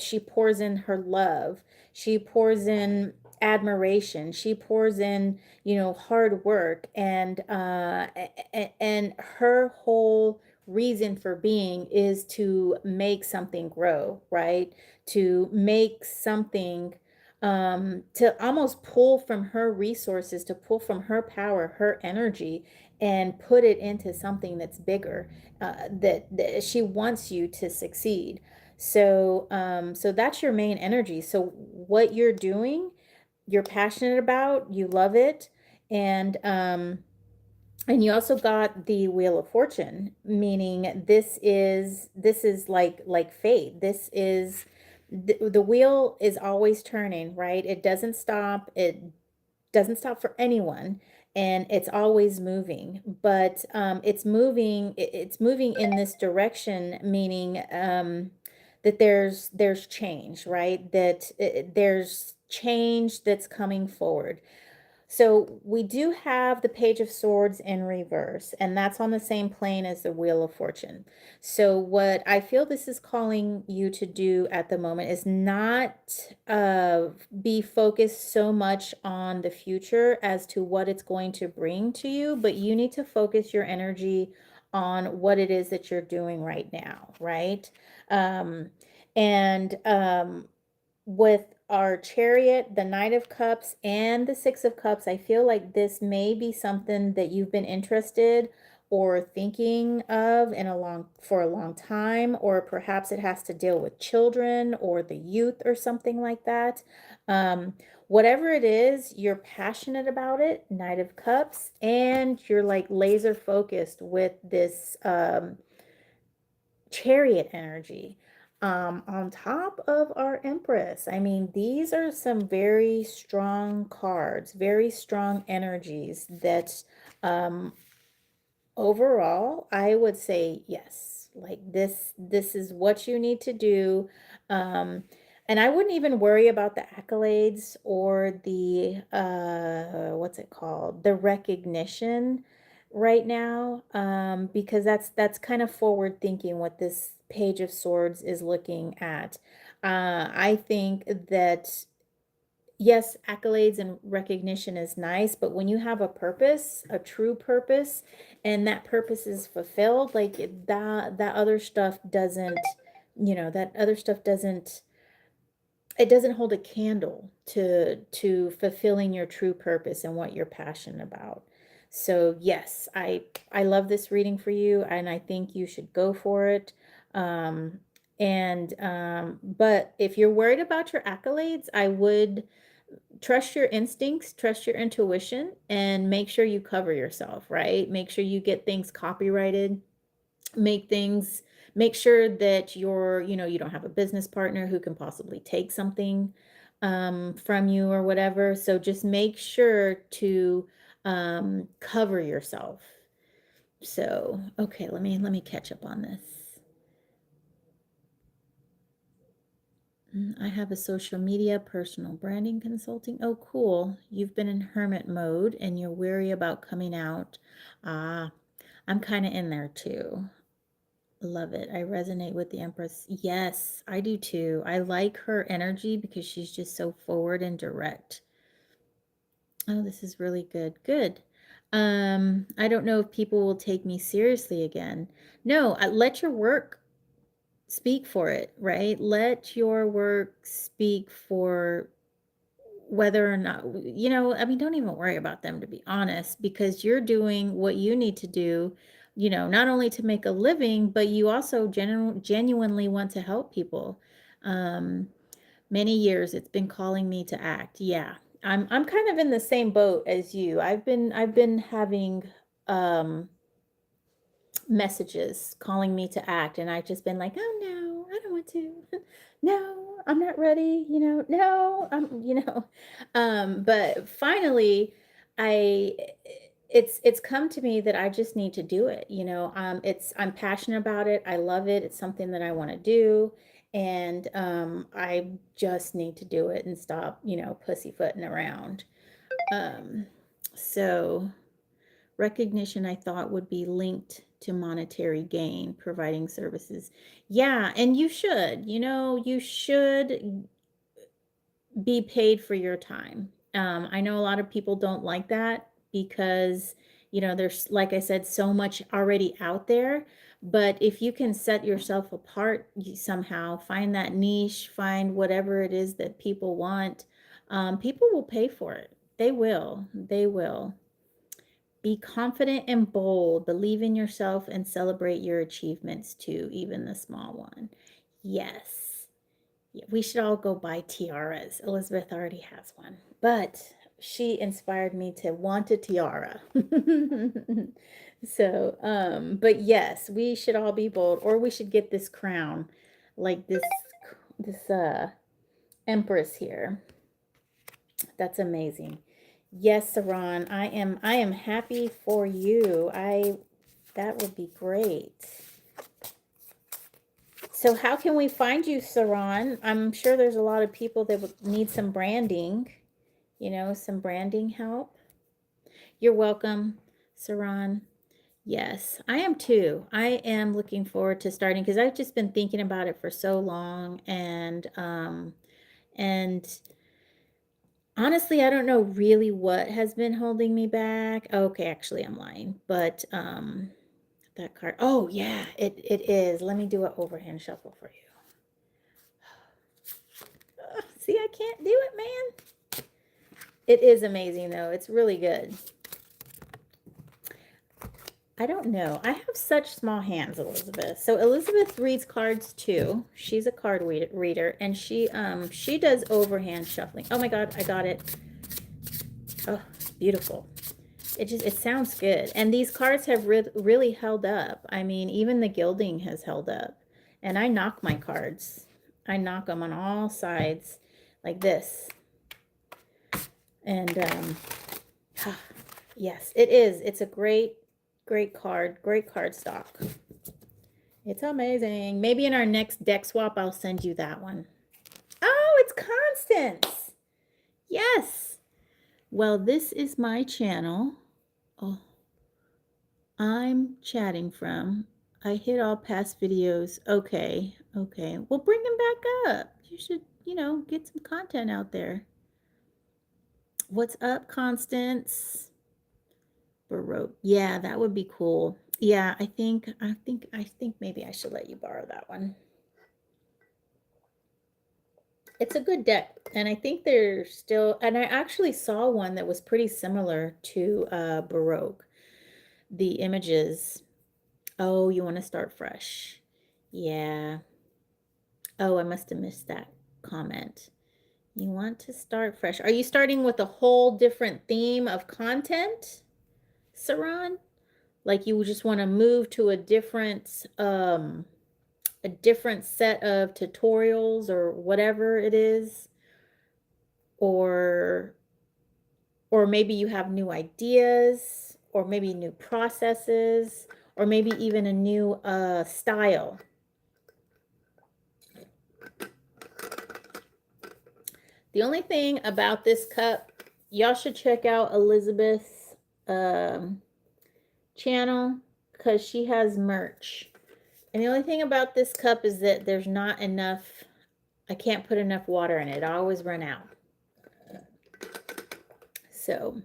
she pours in her love, she pours in admiration, she pours in, you know, hard work, and her whole reason for being is to make something grow, right? To make something, to almost pull from her resources, to pull from her power, her energy, and put it into something that's bigger, that she wants you to succeed. So so that's your main energy. So what you're doing, you're passionate about, you love it, and you also got the Wheel of Fortune, meaning this is like fate. This is the wheel is always turning, right? It doesn't stop. It doesn't stop for anyone, and it's always moving, but it's moving in this direction, meaning that there's change, right? That there's change that's coming forward. So we do have the Page of Swords in reverse, and that's on the same plane as the Wheel of Fortune. So what I feel this is calling you to do at the moment is not be focused so much on the future as to what it's going to bring to you, but you need to focus your energy on what it is that you're doing right now, right? And with our Chariot, the Knight of Cups, and the Six of Cups, I feel like this may be something that you've been interested or thinking of for a long time, or perhaps it has to deal with children or the youth or something like that. Whatever it is, you're passionate about it, Knight of Cups, and you're like laser focused with this Chariot energy. On top of our Empress. I mean, these are some very strong cards, very strong energies that overall, I would say yes. Like this is what you need to do. And I wouldn't even worry about the accolades or the what's it called? The recognition right now, because that's kind of forward thinking what this Page of Swords is looking at. I think that yes, accolades and recognition is nice, but when you have a purpose, a true purpose, and that purpose is fulfilled, like that other stuff doesn't, you know, that other stuff doesn't, it doesn't hold a candle to fulfilling your true purpose and what you're passionate about. So yes, I love this reading for you, and I think you should go for it. But if you're worried about your accolades, I would trust your instincts, trust your intuition, and make sure you cover yourself, right? Make sure you get things copyrighted, make sure that you don't have a business partner who can possibly take something from you or whatever. So just make sure to cover yourself. So, okay, let me catch up on this. I have a social media, personal branding consulting. Oh, cool. You've been in hermit mode and you're wary about coming out. Ah, I'm kind of in there too. Love it. I resonate with the Empress. Yes, I do too. I like her energy because she's just so forward and direct. Oh, this is really good. Good. I don't know if people will take me seriously again. No, let your work speak for it, right? Let your work speak for whether or not, I mean, don't even worry about them, to be honest, because you're doing what you need to do, not only to make a living, but you also genuinely want to help people. Um, Many years it's been calling me to act. Yeah. I'm kind of in the same boat as you. I've been having um messages calling me to act, and I've just been like, oh no, I don't want to. No, I'm not ready, no, but finally I it's come to me that I just need to do it. I'm passionate about it, I love it, it's something that I want to do, and I just need to do it and stop, pussyfooting around. So recognition, I thought, would be linked to monetary gain, providing services. Yeah, and you should be paid for your time. I know a lot of people don't like that because, there's, like I said, so much already out there. But if you can set yourself apart somehow, find that niche, find whatever it is that people want, people will pay for it. They will. They will. Be confident and bold. Believe in yourself and celebrate your achievements too, even the small one. Yes. Yeah, we should all go buy tiaras. Elizabeth already has one, but she inspired me to want a tiara. So, but yes, we should all be bold, or we should get this crown, like this empress here. That's amazing. Yes, Saran, I am happy for you. That would be great. So how can we find you, Saran? I'm sure there's a lot of people that would need some branding, some branding help. You're welcome, Saran. Yes, I am too. I am looking forward to starting because I've just been thinking about it for so long, and honestly, I don't know really what has been holding me back. Okay, actually, I'm lying. But that card. Oh, yeah, it is. Let me do an overhand shuffle for you. See, I can't do it, man. It is amazing, though. It's really good. I don't know. I have such small hands, Elizabeth. So Elizabeth reads cards too. She's a card reader, and she does overhand shuffling. Oh my God, I got it. Oh, beautiful. It sounds good. And these cards have really held up. I mean, even the gilding has held up. And I knock my cards. I knock them on all sides like this. And yes, it is. It's a great card. Great card stock. It's amazing. Maybe in our next deck swap, I'll send you that one. Oh, it's Constance. Yes. Well, this is my channel. Oh, I'm chatting from. I hit all past videos. Okay. Okay. Well, bring them back up. You should, get some content out there. What's up, Constance? Baroque. Yeah, that would be cool. Yeah, I think maybe I should let you borrow that one. It's a good deck, and I think they're still, and I actually saw one that was pretty similar to Baroque. The images. Oh, you want to start fresh. Yeah. Oh, I must have missed that comment. You want to start fresh. Are you starting with a whole different theme of content, Saran? Like you just want to move to a different set of tutorials or whatever it is, or maybe you have new ideas, or maybe new processes, or maybe even a new style. The only thing about this cup, y'all should check out Elizabeth's channel because she has merch. And the only thing about this cup is that there's not enough, I can't put enough water in it. I always run out. So,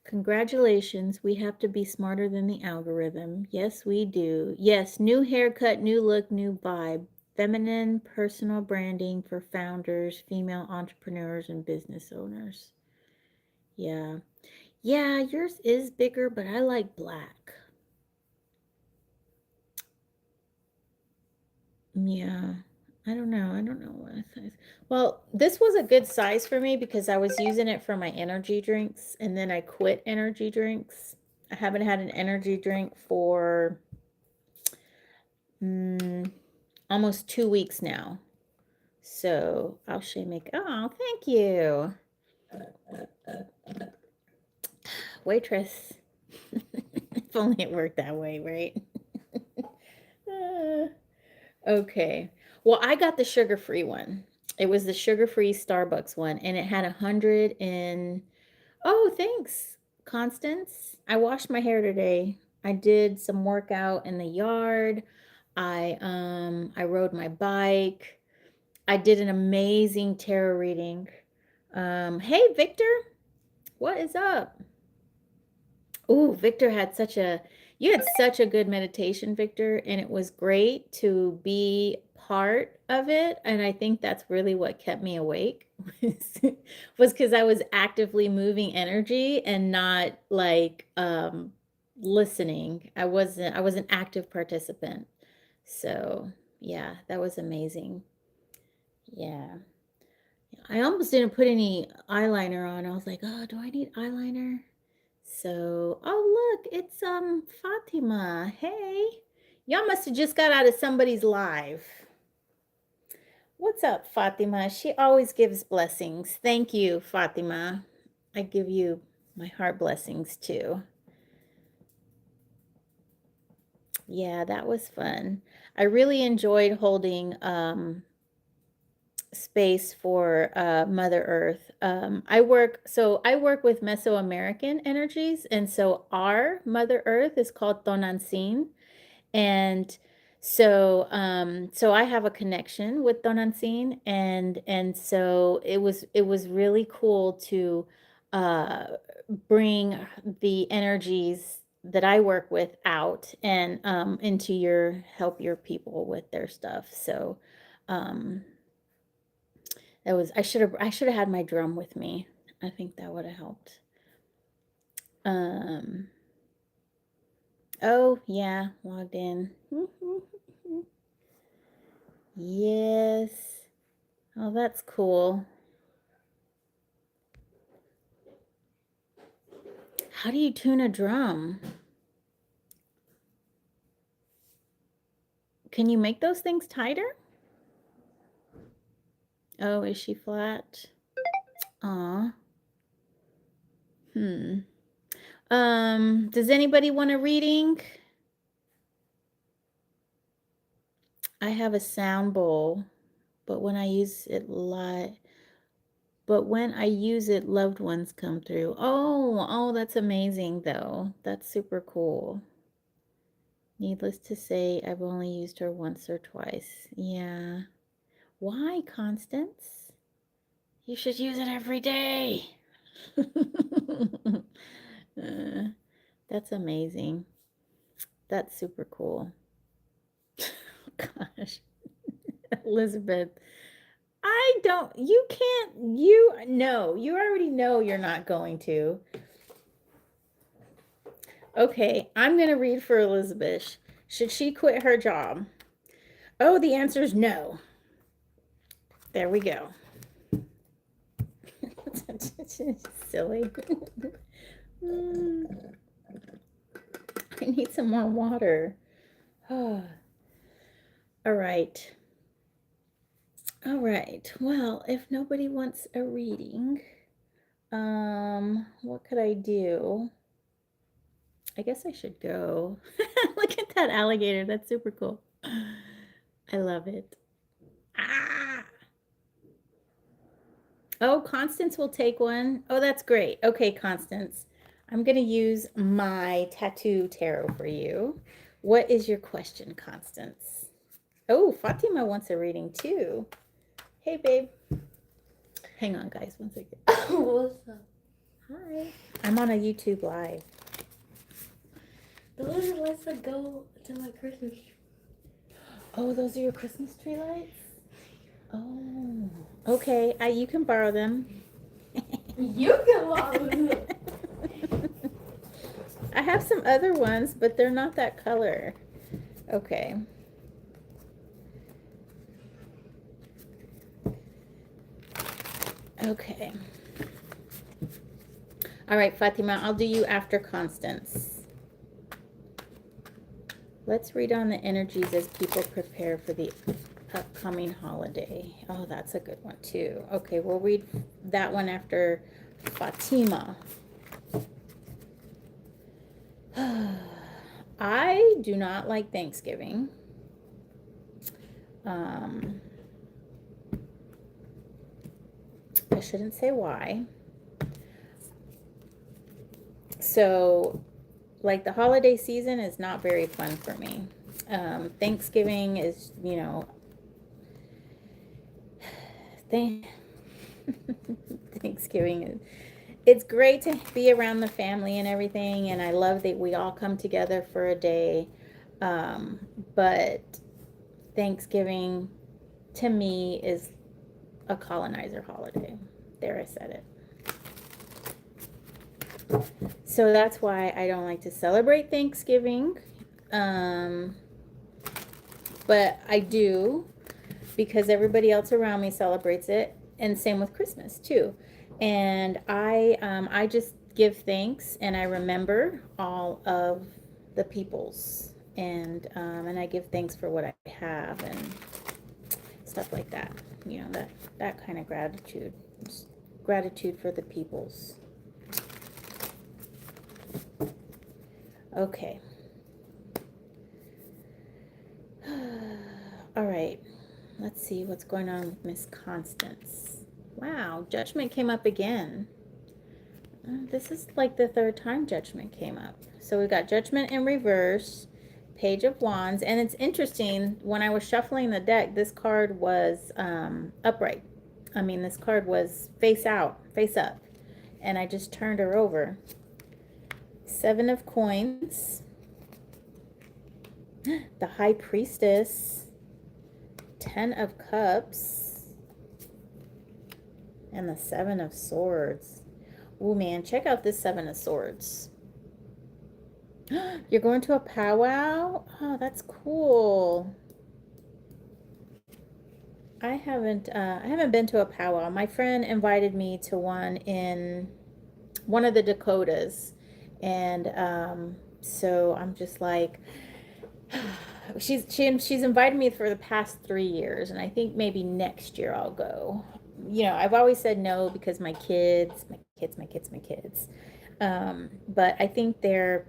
congratulations. We have to be smarter than the algorithm. Yes, we do. Yes, new haircut, new look, new vibe. Feminine personal branding for founders, female entrepreneurs, and business owners. Yeah. Yeah, yours is bigger, but I like black. Yeah. I don't know. I don't know what size. Well, this was a good size for me because I was using it for my energy drinks and then I quit energy drinks. I haven't had an energy drink for almost 2 weeks now. So I'll make. Oh, thank you. Waitress. If only it worked that way, right? Okay. Well, I got the sugar-free one. It was the sugar-free Starbucks one, and it had 100 and oh, thanks, Constance. I washed my hair today. I did some workout in the yard. I rode my bike. I did an amazing tarot reading. Hey Victor, what is up? Oh, Victor had you had such a good meditation, Victor, and it was great to be part of it. And I think that's really what kept me awake was because I was actively moving energy and not like listening. I was an active participant. So yeah, that was amazing. Yeah. I almost didn't put any eyeliner on. I was like, oh, do I need eyeliner? So, oh look, it's Fatima. Hey. Y'all must have just got out of somebody's live. What's up, Fatima? She always gives blessings. Thank you, Fatima. I give you my heart blessings too. Yeah, that was fun. I really enjoyed holding space for Mother Earth. I work with Mesoamerican energies, and so our Mother Earth is called Tonantzin, and so I have a connection with Tonantzin, and so it was really cool to uh, bring the energies that I work with out and into help your people with their stuff. So um, I should have had my drum with me. I think that would have helped. Um oh yeah, logged in. Yes. Oh, that's cool. How do you tune a drum? Can you make those things tighter? Oh, is she flat? Aw. Does anybody want a reading? I have a sound bowl, but when I use it loved ones come through. Oh, that's amazing though. That's super cool. Needless to say, I've only used her once or twice. Yeah. Why, Constance? You should use it every day. Uh, that's amazing. That's super cool. Gosh. Elizabeth, you already know you're not going to. Okay, I'm going to read for Elizabeth. Should she quit her job? Oh, the answer is no. There we go. Silly. I need some more water. All right. All right. Well, if nobody wants a reading, what could I do? I guess I should go. Look at that alligator. That's super cool. I love it. Ah! Oh, Constance will take one. Oh, that's great. Okay, Constance. I'm going to use my tattoo tarot for you. What is your question, Constance? Oh, Fatima wants a reading too. Hey, babe. Hang on, guys. One second. What's up? Hi. I'm on a YouTube live. Those are lights that go to my Christmas tree. Oh, those are your Christmas tree lights? Oh, okay. You can borrow them. You can borrow them. I have some other ones, but they're not that color. Okay. Okay. All right, Fatima, I'll do you after Constance. Let's read on the energies as people prepare for the upcoming holiday. Oh, that's a good one too. Okay, we'll read that one after Fatima. I do not like Thanksgiving. I shouldn't say why. So, like, the holiday season is not very fun for me. Thanksgiving is, Thanksgiving is, it's great to be around the family and everything, and I love that we all come together for a day. But Thanksgiving to me is a colonizer holiday. There, I said it. So that's why I don't like to celebrate Thanksgiving. But I do because everybody else around me celebrates it, and same with Christmas too. And I just give thanks, and I remember all of the peoples, and I give thanks for what I have and stuff like that. That kind of gratitude, just gratitude for the peoples. Okay. All right. Let's see what's going on with Miss Constance. Wow, Judgment came up again. This is like the third time Judgment came up. So we've got Judgment in reverse, Page of Wands, and it's interesting, when I was shuffling the deck, this card was upright. I mean, this card was face out, face up, and I just turned her over. 7 of Coins, the High Priestess, 10 of Cups, and the 7 of Swords. Ooh, man, check out this 7 of Swords. You're going to a powwow? Oh, that's cool. I haven't been to a powwow. My friend invited me to one in one of the Dakotas, and so I'm just like, she's invited me for the past 3 years, and I think maybe next year I'll go. I've always said no because my kids. But I think they're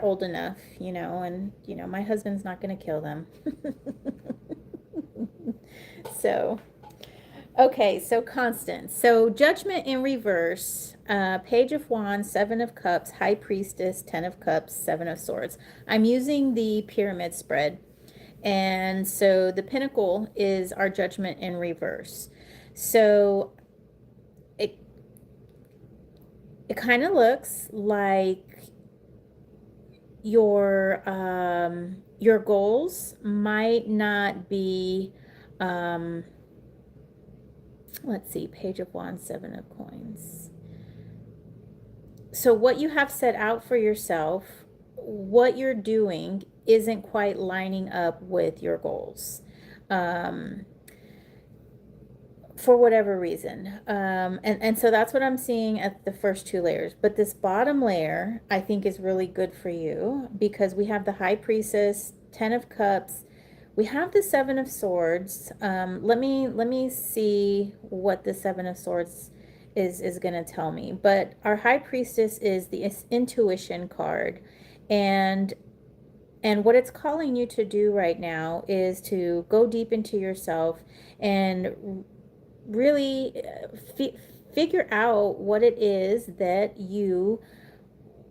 old enough, and my husband's not going to kill them. So, okay, so Constance. So Judgment in reverse, Page of Wands, 7 of Cups, High Priestess, 10 of Cups, 7 of Swords. I'm using the pyramid spread. And so the Pinnacle is our Judgment in reverse. So it kind of looks like your goals might not be let's see, Page of Wands, 7 of Coins. So what you have set out for yourself, what you're doing isn't quite lining up with your goals. For whatever reason. And so that's what I'm seeing at the first 2 layers. But this bottom layer, I think, is really good for you because we have the High Priestess, 10 of Cups. We have the 7 of Swords. Let me see what the 7 of Swords is going to tell me. But our High Priestess is the intuition card. And what it's calling you to do right now is to go deep into yourself and really figure out what it is that you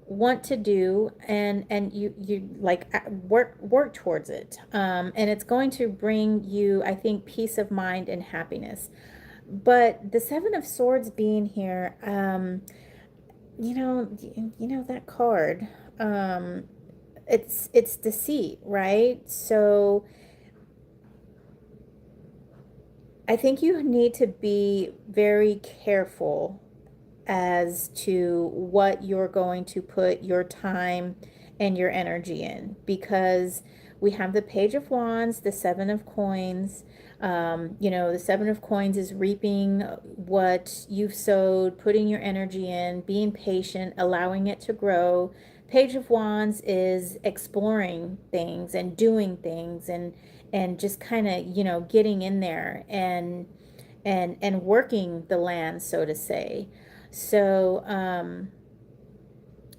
want to do, and you like work towards it, and it's going to bring you, I think, peace of mind and happiness. But the Seven of Swords being here, that card, um it's deceit, right? So I think you need to be very careful as to what you're going to put your time and your energy in, because we have the Page of Wands, the Seven of Coins. The Seven of Coins is reaping what you've sowed, putting your energy in, being patient, allowing it to grow. Page of Wands is exploring things and doing things, and just kind of, getting in there and working the land, so to say. So,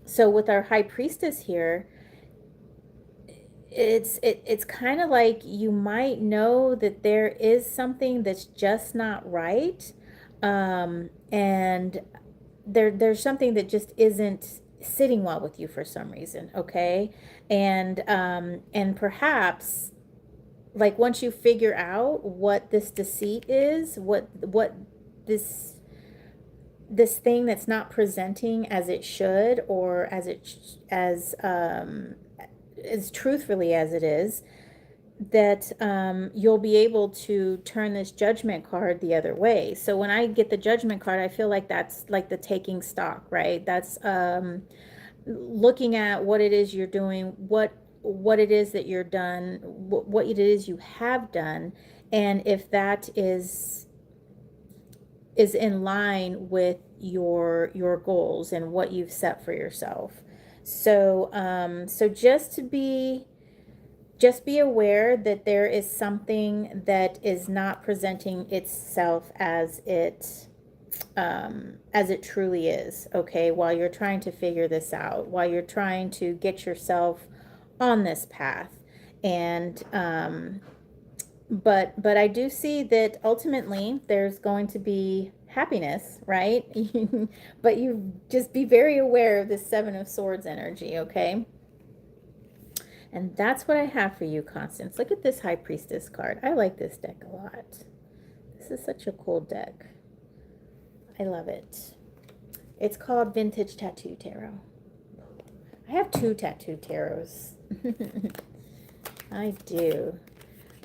so with our High Priestess here, it's kind of like you might know that there is something that's just not right, and there's something that just isn't sitting well with you for some reason, okay? And perhaps, like, once you figure out what this deceit is, what this this thing that's not presenting as it should, or as truthfully as it is, that you'll be able to turn this Judgment card the other way. So when I get the Judgment card, I feel like that's like the taking stock, right? That's looking at what it is you're doing, what it is that you're done, what it is you have done, and if that is in line with your goals and what you've set for yourself. So so just be aware that there is something that is not presenting itself as it truly is, okay, while you're trying to figure this out, while you're trying to get yourself on this path. And but I do see that ultimately there's going to be happiness, right? But you just be very aware of this Seven of Swords energy, okay? And that's what I have for you, Constance. Look at this High Priestess card. I like this deck a lot. This is such a cool deck. I love it. It's called Vintage Tattoo Tarot. I have 2 tattoo tarots. I do.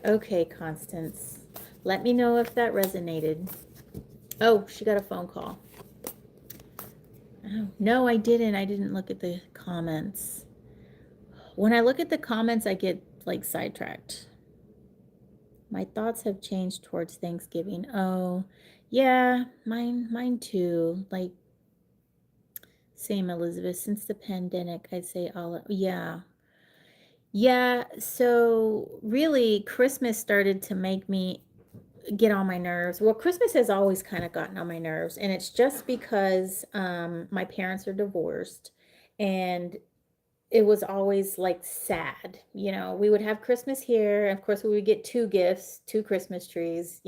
Okay, Constance. Let me know if that resonated. Oh, she got a phone call. Oh, no, I didn't. I didn't look at the comments. When I look at the comments, I get like sidetracked. My thoughts have changed towards Thanksgiving. Oh, yeah, mine too. Like, same, Elizabeth. Since the pandemic, I'd say yeah. Yeah, so really, Christmas started to make me get on my nerves. Well, Christmas has always kind of gotten on my nerves, and it's just because my parents are divorced, and it was always like sad. We would have Christmas here. Of course, we would get 2 gifts, 2 Christmas trees,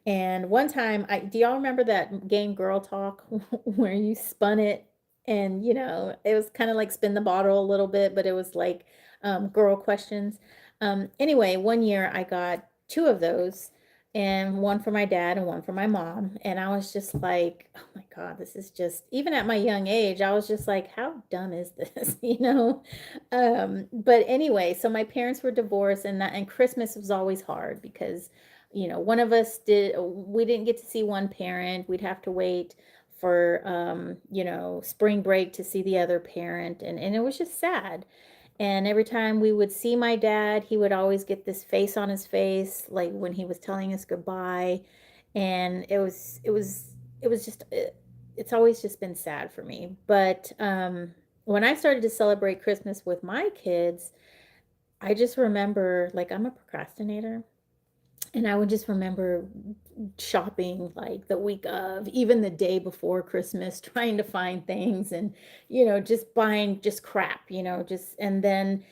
And one time, do y'all remember that game Girl Talk where you spun it, and it was kind of like spin the bottle a little bit, but it was like girl questions. Anyway, one year I got 2 of those, and one for my dad and one for my mom. And I was just like, oh my God, this is just, even at my young age, I was just like, how dumb is this? But anyway, so my parents were divorced, and Christmas was always hard because, one of us we didn't get to see one parent. We'd have to wait for, spring break to see the other parent. And it was just sad. And every time we would see my dad, he would always get this face on his face, like when he was telling us goodbye. And it was just, it's always just been sad for me. But when I started to celebrate Christmas with my kids, I just remember, like, I'm a procrastinator. And I would just remember shopping like the week of, even the day before Christmas, trying to find things, and, just buying just crap, just, and then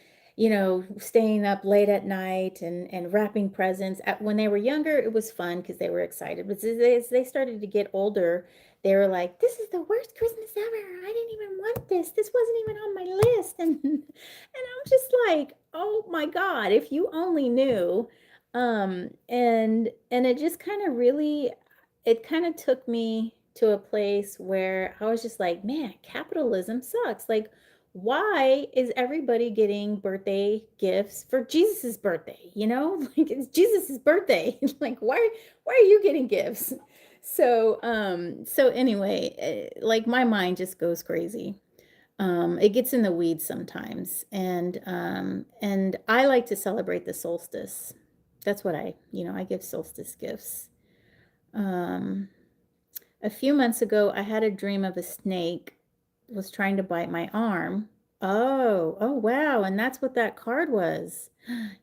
staying up late at night and wrapping presents. When they were younger, it was fun because they were excited. But as they started to get older, they were like, "This is the worst Christmas ever. I didn't even want this. This wasn't even on my list." And I'm just like, "Oh my God, if you only knew." And it just kind of really, it kind of took me to a place where I was just like, "Man, capitalism sucks." Like, why is everybody getting birthday gifts for Jesus's birthday? Like, it's Jesus's birthday. Like, why are you getting gifts? So anyway, like, my mind just goes crazy. It gets in the weeds sometimes, and I like to celebrate the solstice. That's what I give solstice gifts. Um, a few months ago, I had a dream of a snake was trying to bite my arm. Oh, wow. And that's what that card was.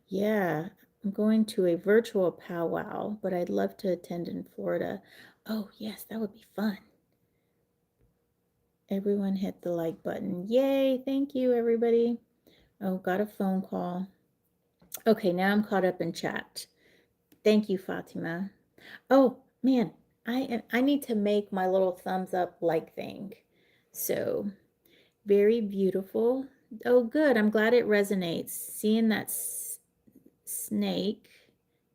Yeah, I'm going to a virtual powwow, but I'd love to attend in Florida. Oh, yes, that would be fun. Everyone hit the like button. Yay, thank you, everybody. Oh, got a phone call. Okay, now I'm caught up in chat. Thank you, Fatima. Oh, man, I need to make my little thumbs up like thing. So, very beautiful. Oh, good. I'm glad it resonates. Seeing that snake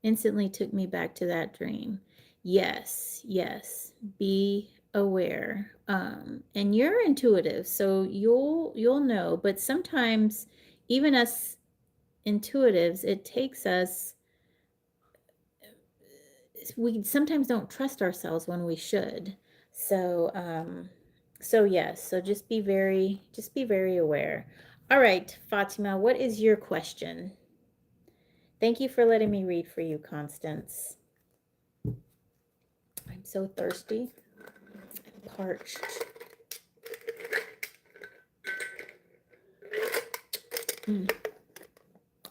instantly took me back to that dream. Yes, yes. Be aware. And you're intuitive, so you'll know. But sometimes, even us intuitives, it takes us. We sometimes don't trust ourselves when we should. So yes, so just be very aware. All right, Fatima, what is your question? Thank you for letting me read for you, Constance. I'm so thirsty. I'm parched.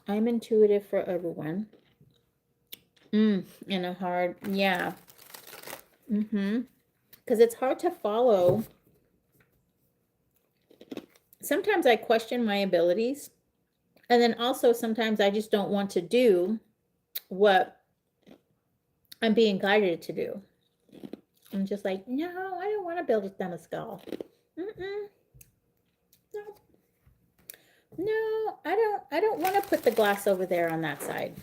I'm intuitive for everyone. And a hard, yeah. Because it's hard to follow. Sometimes I question my abilities. And then also sometimes I just don't want to do what I'm being guided to do. I'm just like, no, I don't want to build a thermostat. Mm-mm. No, no, I don't want to put the glass over there on that side.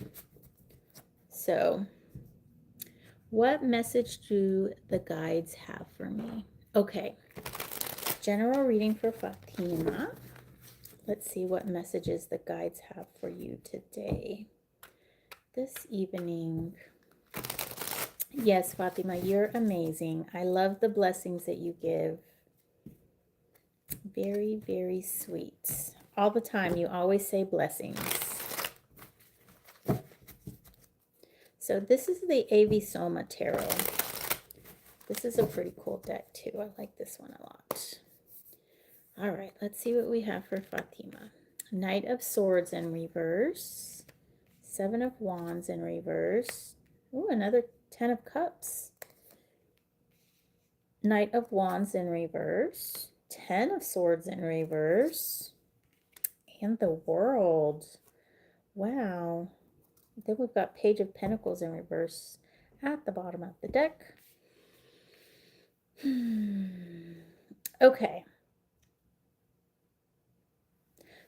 So, what message do the guides have for me? Okay, general reading for Fatima. Let's see what messages the guides have for you today. This evening. Yes, Fatima, you're amazing. I love the blessings that you give. Very, very sweet. All the time, you always say blessings. So this is the AV Soma Tarot. This is a pretty cool deck too. I like this one a lot. All right, let's see what we have for Fatima. Knight of Swords in reverse. Seven of Wands in reverse. Ooh, another 10 of Cups. Knight of Wands in reverse. 10 of Swords in reverse. And the World. Wow. Then we've got Page of Pentacles in reverse at the bottom of the deck. Okay.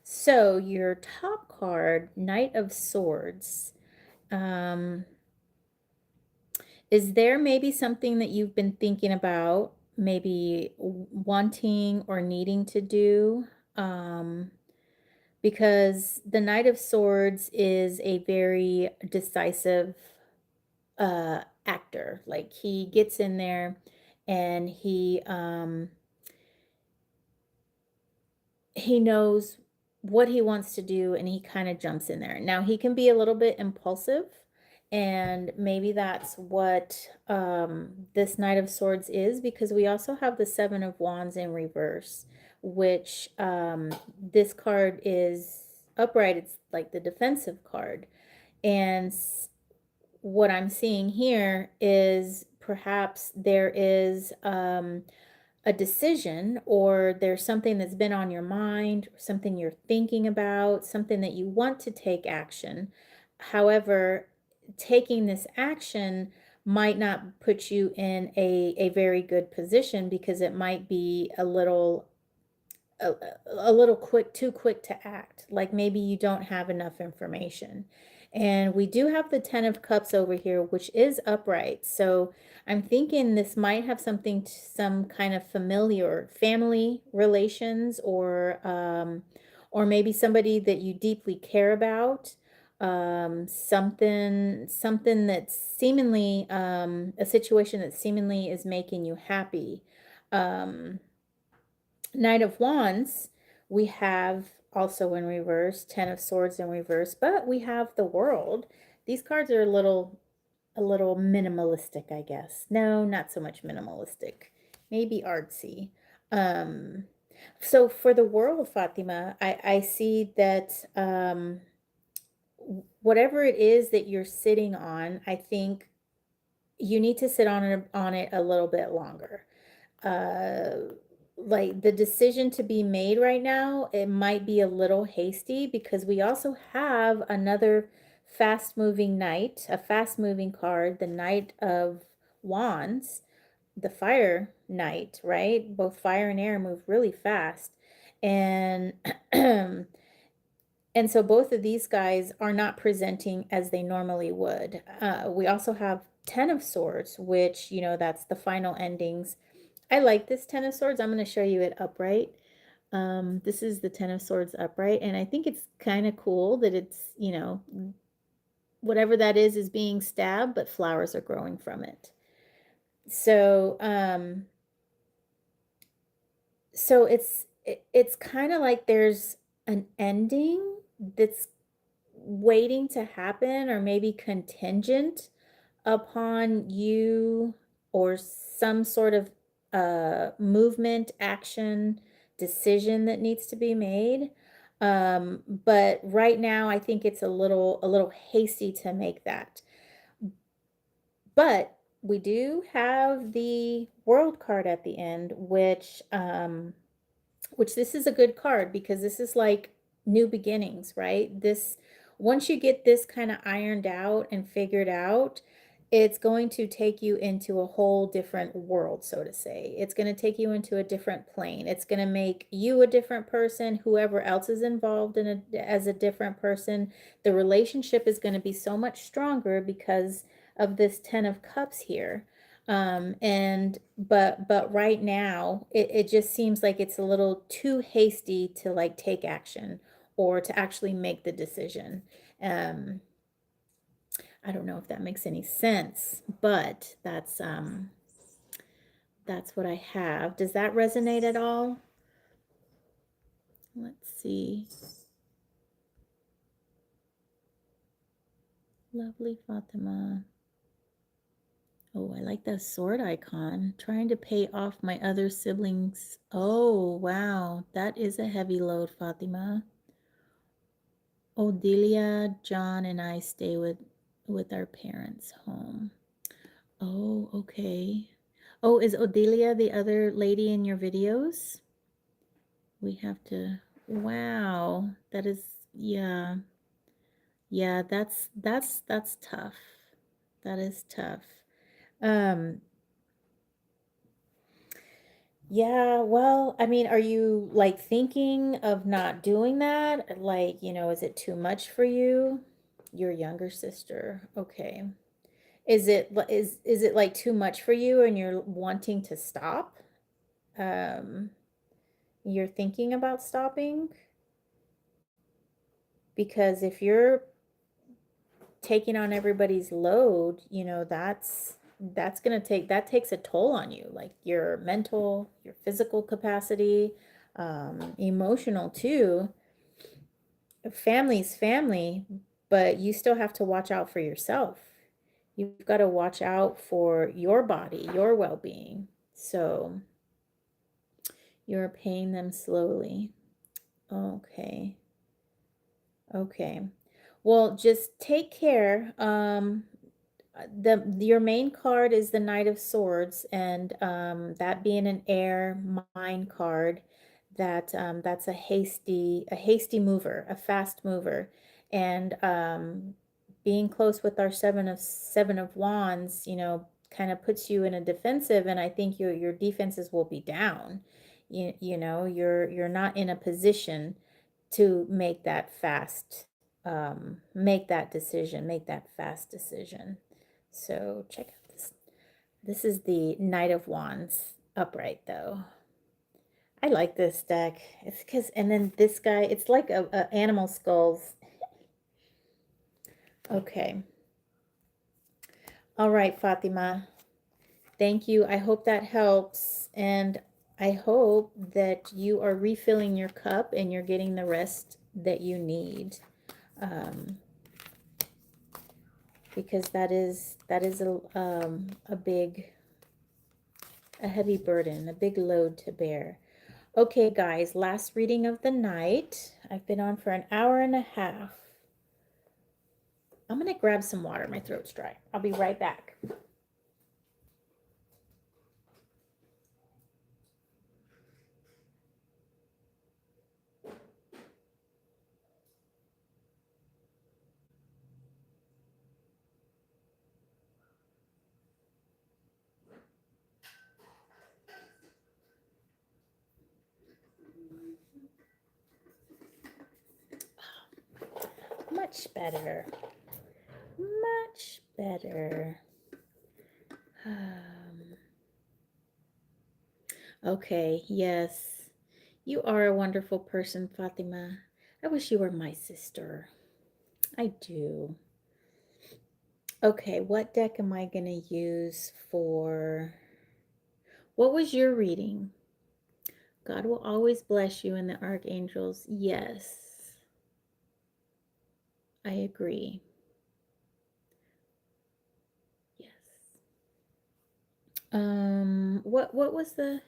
So your top card, Knight of Swords. Is there maybe something that you've been thinking about, maybe wanting or needing to do? Because the Knight of Swords is a very decisive actor. Like, he gets in there and he knows what he wants to do and he kind of jumps in there. Now, he can be a little bit impulsive, and maybe that's what this Knight of Swords is, because we also have the Seven of Wands in reverse, which this card is upright. It's like the defensive card. And what I'm seeing here is perhaps there is a decision, or there's something that's been on your mind, something you're thinking about, something that you want to take action. However, taking this action might not put you in a very good position because it might be a, a little quick, too quick to act. Like maybe you don't have enough information. And we do have the 10 of Cups over here, which is upright. So I'm thinking this might have something to some kind of familiar family relations, or maybe somebody that you deeply care about. Something that's seemingly, a situation that seemingly is making you happy. Um, Knight of Wands, we have also in reverse, Ten of Swords in reverse, but we have the World. These cards are a little minimalistic, I guess. No, not so much minimalistic. Maybe artsy. Um, so for the World, Fatima, I see that whatever it is that you're sitting on, I think you need to sit on it a little bit longer. uh like the decision to be made right now, it might be a little hasty because we also have another fast moving knight, a fast moving card, the Knight of Wands, the fire knight, right? Both fire and air move really fast. And and so both of these guys are not presenting as they normally would. We also have Ten of Swords, which, that's the final endings. I like this Ten of Swords. I'm going to show you it upright. This is the Ten of Swords upright, and I think it's kind of cool that it's, whatever that is being stabbed, but flowers are growing from it. So, it's kind of like there's an ending that's waiting to happen, or maybe contingent upon you, or some sort of movement, action, decision that needs to be made. But right now I think it's a little hasty to make that. But we do have the World card at the end, which this is a good card because this is like new beginnings, right? This, once you get this kind of ironed out and figured out, it's going to take you into a whole different world, so to say. It's going to take you into a different plane. It's going to make you a different person, whoever else is involved as a different person. The relationship is going to be so much stronger because of this 10 of Cups here. And but right now it just seems like it's a little too hasty to like take action or to actually make the decision. um I don't know if that makes any sense, but that's what I have. Does that resonate at all? Let's see. Lovely Fatima. Oh, I like that sword icon. Trying to pay off my other siblings. Oh, wow. That is a heavy load, Fatima. Odelia, John, and I stay with our parents' home. Oh, okay. Oh, is Odelia the other lady in your videos? We have to, wow. That is, yeah. Yeah, that's tough. That is tough. Um, yeah, well, I mean, are you like thinking of not doing that? Like, is it too much for you? Your younger sister. Okay. Is it like too much for you and you're wanting to stop? Um, you're thinking about stopping? Because if you're taking on everybody's load, that's going to that takes a toll on you, like your mental, your physical capacity, emotional too. Family's family, but you still have to watch out for yourself. You've got to watch out for your body, your well-being. So you're paying them slowly. Okay. Okay. Well, just take care. your main card is the Knight of Swords, and that being an air mind card, that's a hasty mover, a fast mover, and being close with our seven of wands, kind of puts you in a defensive, and I think your defenses will be down. You're not in a position to make that decision, make that fast decision. So check out this. This is the Knight of Wands upright, though. I like this deck. It's because, and then this guy, it's like a animal skulls. Okay. All right, Fatima. Thank you. I hope that helps. And I hope that you are refilling your cup and you're getting the rest that you need. Because that is a heavy burden, a big load to bear. Okay, guys, last reading of the night. I've been on for an hour and a half. I'm gonna grab some water. My throat's dry. I'll be right back. Much better. Much better. Okay, yes. You are a wonderful person, Fatima. I wish you were my sister. I do. Okay, what deck am I going to use for... What was your reading? God will always bless you in the archangels. Yes. I agree. Yes. What was the...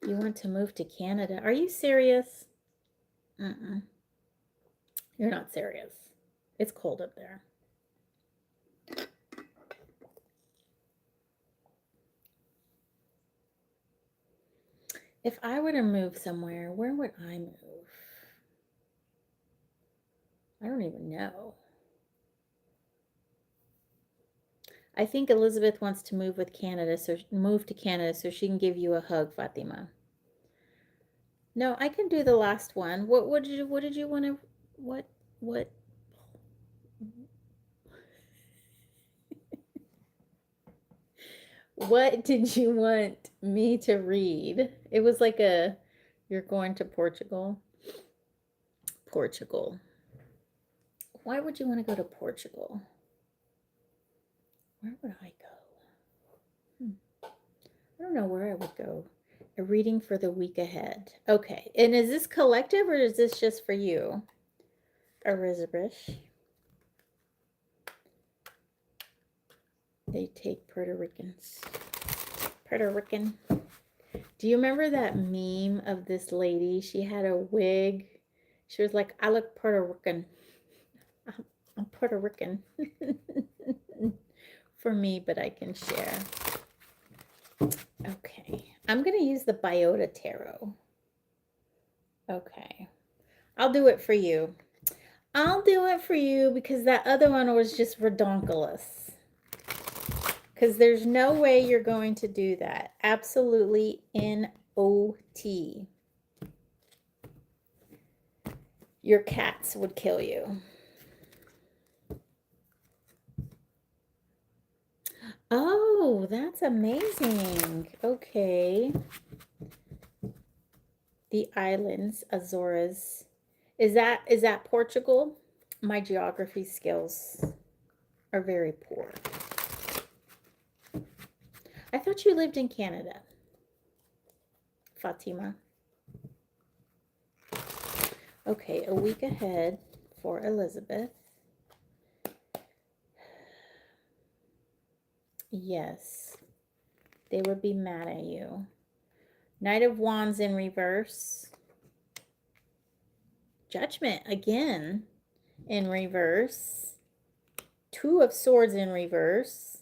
You want to move to Canada? Are you serious? You're not serious. It's cold up there. If I were to move somewhere, where would I move? I don't even know. I think Elizabeth wants to move to Canada so she can give you a hug, Fatima. No, I can do the last one. What did you want to what what did you want me to read? It was like you're going to Portugal. Portugal. Why would you want to go to Portugal? Where would I go? I don't know where I would go. A reading for the week ahead. Okay. And is this collective or is this just for you? Elizabeth. They take Puerto Ricans. Puerto Rican. Do you remember that meme of this lady? She had a wig. She was like, I look Puerto Rican. I'm Puerto Rican. For me, but I can share. Okay. I'm going to use the Biota Tarot. Okay. I'll do it for you. I'll do it for you because that other one was just redonkulous. Because there's no way you're going to do that. Absolutely N-O-T. Your cats would kill you. Oh, that's amazing. Okay. The islands, Azores. Is that Portugal? My geography skills are very poor. I thought you lived in Canada, Fatima. Okay, a week ahead for Elizabeth. Yes, they would be mad at you. Knight of Wands in reverse. Judgment again in reverse. Two of Swords in reverse.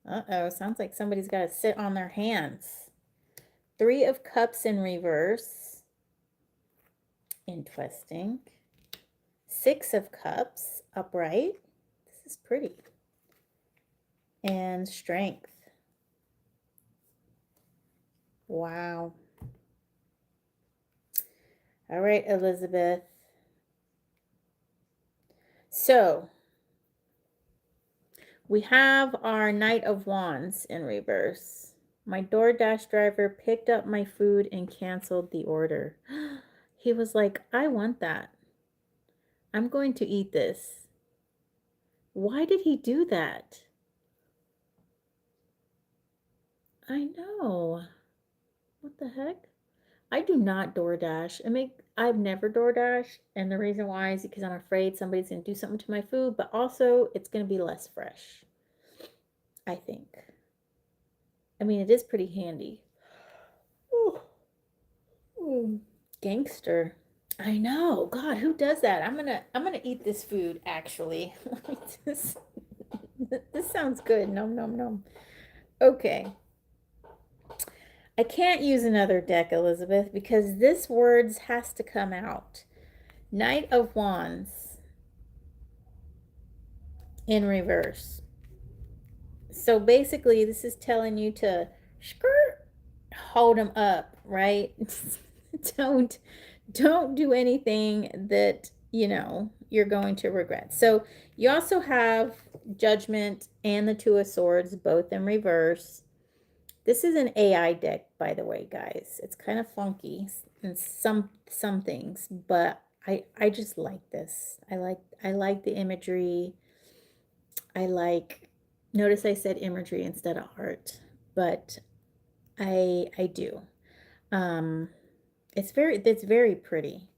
Uh-oh, sounds like somebody's got to sit on their hands. Three of Cups in reverse. Interesting. Six of Cups upright. This is pretty. And Strength. Wow. All right, Elizabeth. So, we have our Knight of Wands in reverse. My DoorDash driver picked up my food and canceled the order. He was like, I want that. I'm going to eat this. Why did he do that? I know. What the heck? I do not DoorDash. I've never DoorDash, and the reason why is because I'm afraid somebody's gonna do something to my food, but also it's gonna be less fresh. I think. I mean, it is pretty handy. Ooh. Ooh. Gangster. I know. God, who does that? I'm gonna eat this food actually. this, this sounds good. Nom nom nom. Okay. I can't use another deck, Elizabeth, because this words has to come out. Knight of Wands in reverse. So basically, this is telling you to skirt, hold them up, right? don't do anything that, you're going to regret. So you also have Judgment and the Two of Swords, both in reverse. This is an AI deck, by the way, guys. It's kind of funky in some things, but I just like this. I like the imagery. Notice I said imagery instead of art, but I do. It's very pretty.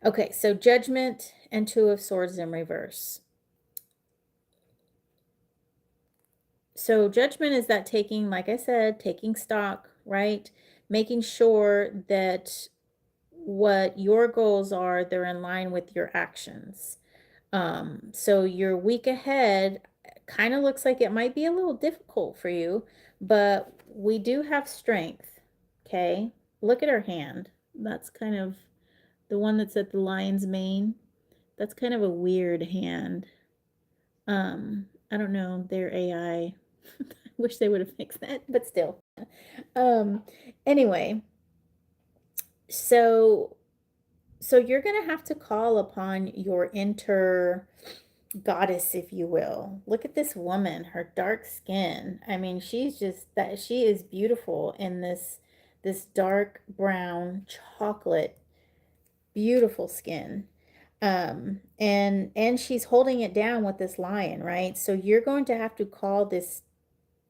Okay, so Judgment and Two of Swords in reverse. So Judgment is that taking, like I said, taking stock, right? Making sure that what your goals are, they're in line with your actions. So your week ahead kind of looks like it might be a little difficult for you, but we do have Strength. Okay. Look at her hand. That's kind of the one that's at the lion's mane. That's kind of a weird hand. I don't know, their AI. I wish they would have fixed that, but still. Anyway, so you're going to have to call upon your inner goddess, if you will. Look at this woman, her dark skin. I mean, she is beautiful in this dark brown chocolate, beautiful skin. And she's holding it down with this lion, right? So you're going to have to call this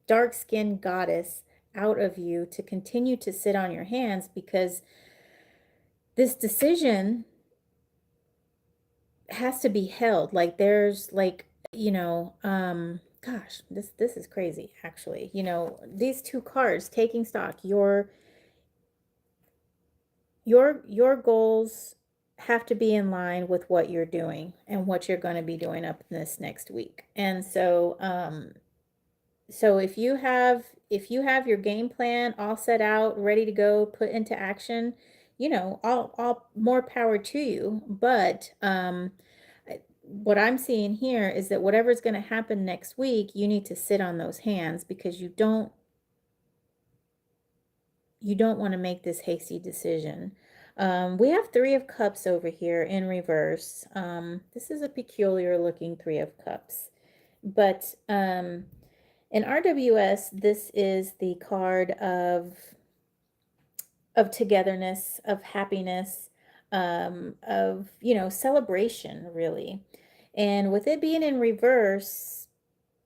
dark skinned goddess out of you to continue to sit on your hands, because this decision has to be held. Like there's like, gosh, this is crazy actually. These two cards, taking stock, your goals have to be in line with what you're doing and what you're going to be doing up in this next week. And so if you have your game plan all set out, ready to go, put into action, all more power to you. But what I'm seeing here is that whatever's going to happen next week, you need to sit on those hands, because you don't want to make this hasty decision. We have Three of Cups over here in reverse. This is a peculiar looking Three of Cups, but in RWS, this is the card of togetherness, of happiness, of celebration, really. And with it being in reverse,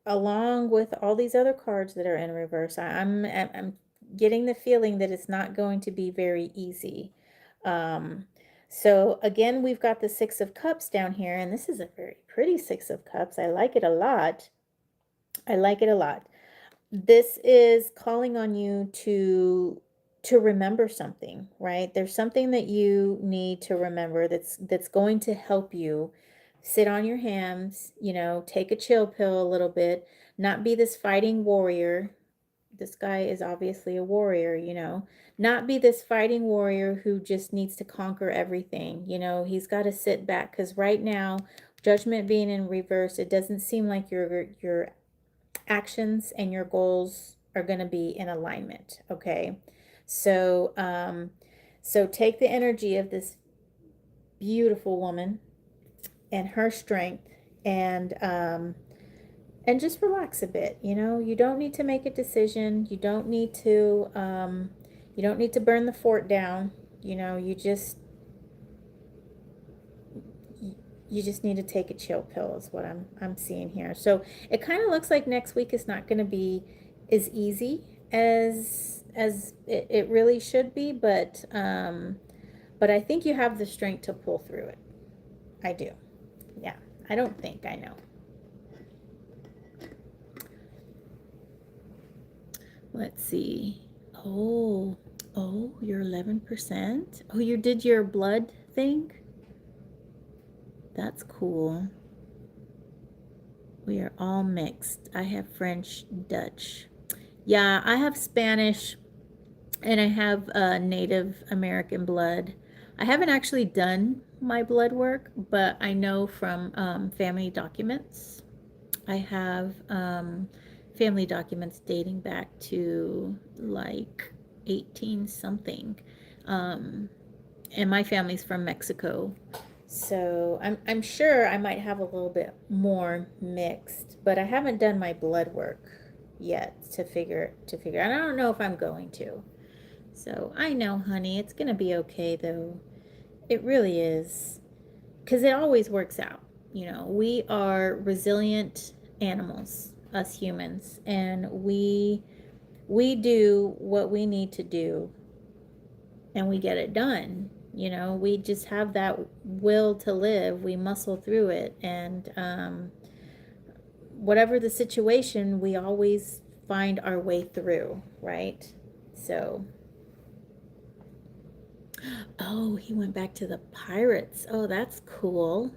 along with all these other cards that are in reverse, I'm getting the feeling that it's not going to be very easy. So again, we've got the Six of Cups down here, and this is a very pretty Six of Cups. I like it a lot. I like it a lot. This is calling on you to remember something, right? There's something that you need to remember that's going to help you sit on your hams, you know, take a chill pill a little bit, not be this fighting warrior. This guy is obviously a warrior, you know, not be this fighting warrior who just needs to conquer everything. You know, he's got to sit back because right now, judgment being in reverse, it doesn't seem like your actions and your goals are going to be in alignment. Okay. So, so take the energy of this beautiful woman and her strength and just relax a bit. You know, you don't need to make a decision. You don't need to burn the fort down. You know, you just need to take a chill pill is what I'm seeing here. So it kind of looks like next week is not going to be as easy as it really should be, but I think you have the strength to pull through it. I do. Yeah. I don't think I know. Let's see. Oh, you're 11%. Oh, you did your blood thing? That's cool. We are all mixed. I have French, Dutch. Yeah, I have Spanish and I have Native American blood. I haven't actually done my blood work, but I know from family documents. I have family documents dating back to like 18 something. And my family's from Mexico. So I'm sure I might have a little bit more mixed, but I haven't done my blood work yet to figure. And I don't know if I'm going to. So I know, honey, it's gonna be okay though. It really is, because it always works out. You know, we are resilient animals, us humans, and we do what we need to do and we get it done. You know, we just have that will to live. We muscle through it, and whatever the situation, we always find our way through, right? So, oh, he went back to the pirates. Oh, that's cool.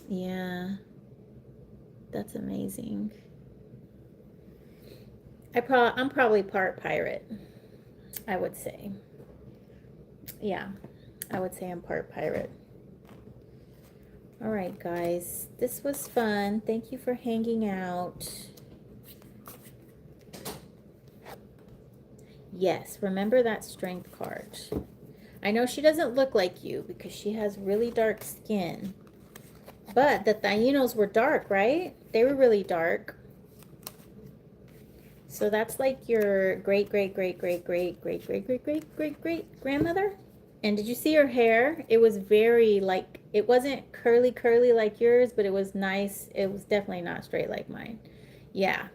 Yeah, that's amazing. I'm probably part pirate, I would say. Yeah, I would say I'm part pirate. All right, guys, this was fun. Thank you for hanging out. Yes, remember that strength card. I know she doesn't look like you because she has really dark skin. But the Tainos were dark, right? They were really dark. So that's like your great, great, great, great, great, great, great, great, great, great, great grandmother. And did you see her hair? It was very like, it wasn't curly, curly like yours, but it was nice. It was definitely not straight like mine. Yeah.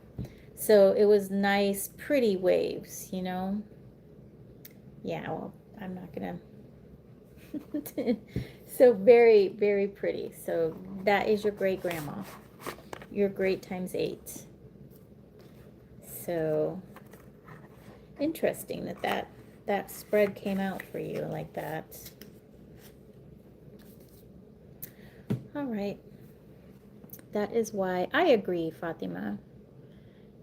So it was nice, pretty waves, you know? Yeah, well, I'm not gonna. So very, very pretty. So that is your great grandma. Your great times 8. So interesting that spread came out for you like that. All right. That is why I agree, Fatima.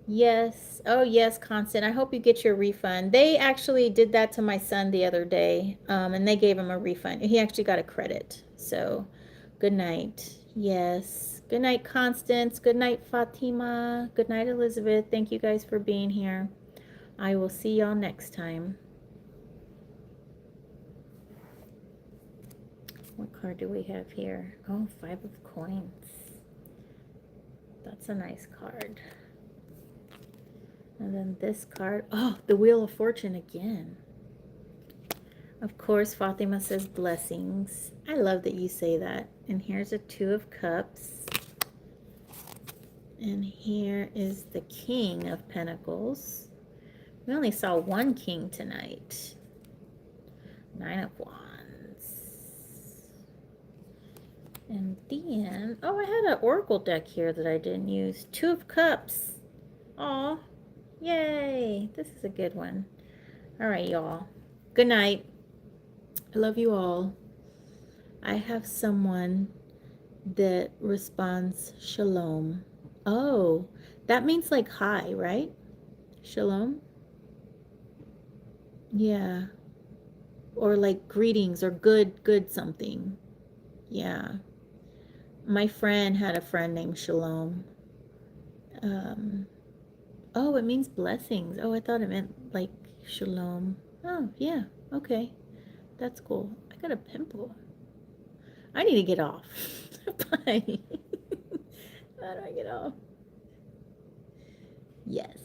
Yes. Oh, yes, Constant. I hope you get your refund. They actually did that to my son the other day, and they gave him a refund. He actually got a credit. So, good night. Yes. Good night, Constance. Good night, Fatima. Good night, Elizabeth. Thank you guys for being here. I will see y'all next time. What card do we have here? Oh, 5 of coins. That's a nice card. And then this card. Oh, the Wheel of Fortune again. Of course, Fatima says blessings. I love that you say that. And here's a 2 of Cups. And here is the King of Pentacles. We only saw one king tonight. 9 of Wands. And then, oh, I had an Oracle deck here that I didn't use. 2 of Cups. Aw, yay. This is a good one. All right, y'all. Good night. I love you all. I have someone that responds shalom. Oh, that means like hi, right? Shalom? Yeah. Or like greetings or good something. Yeah. My friend had a friend named Shalom. Um, oh, it means blessings. Oh, I thought it meant like shalom. Oh, yeah. Okay. That's cool. I got a pimple. I need to get off. Bye. How do I get off? Yes.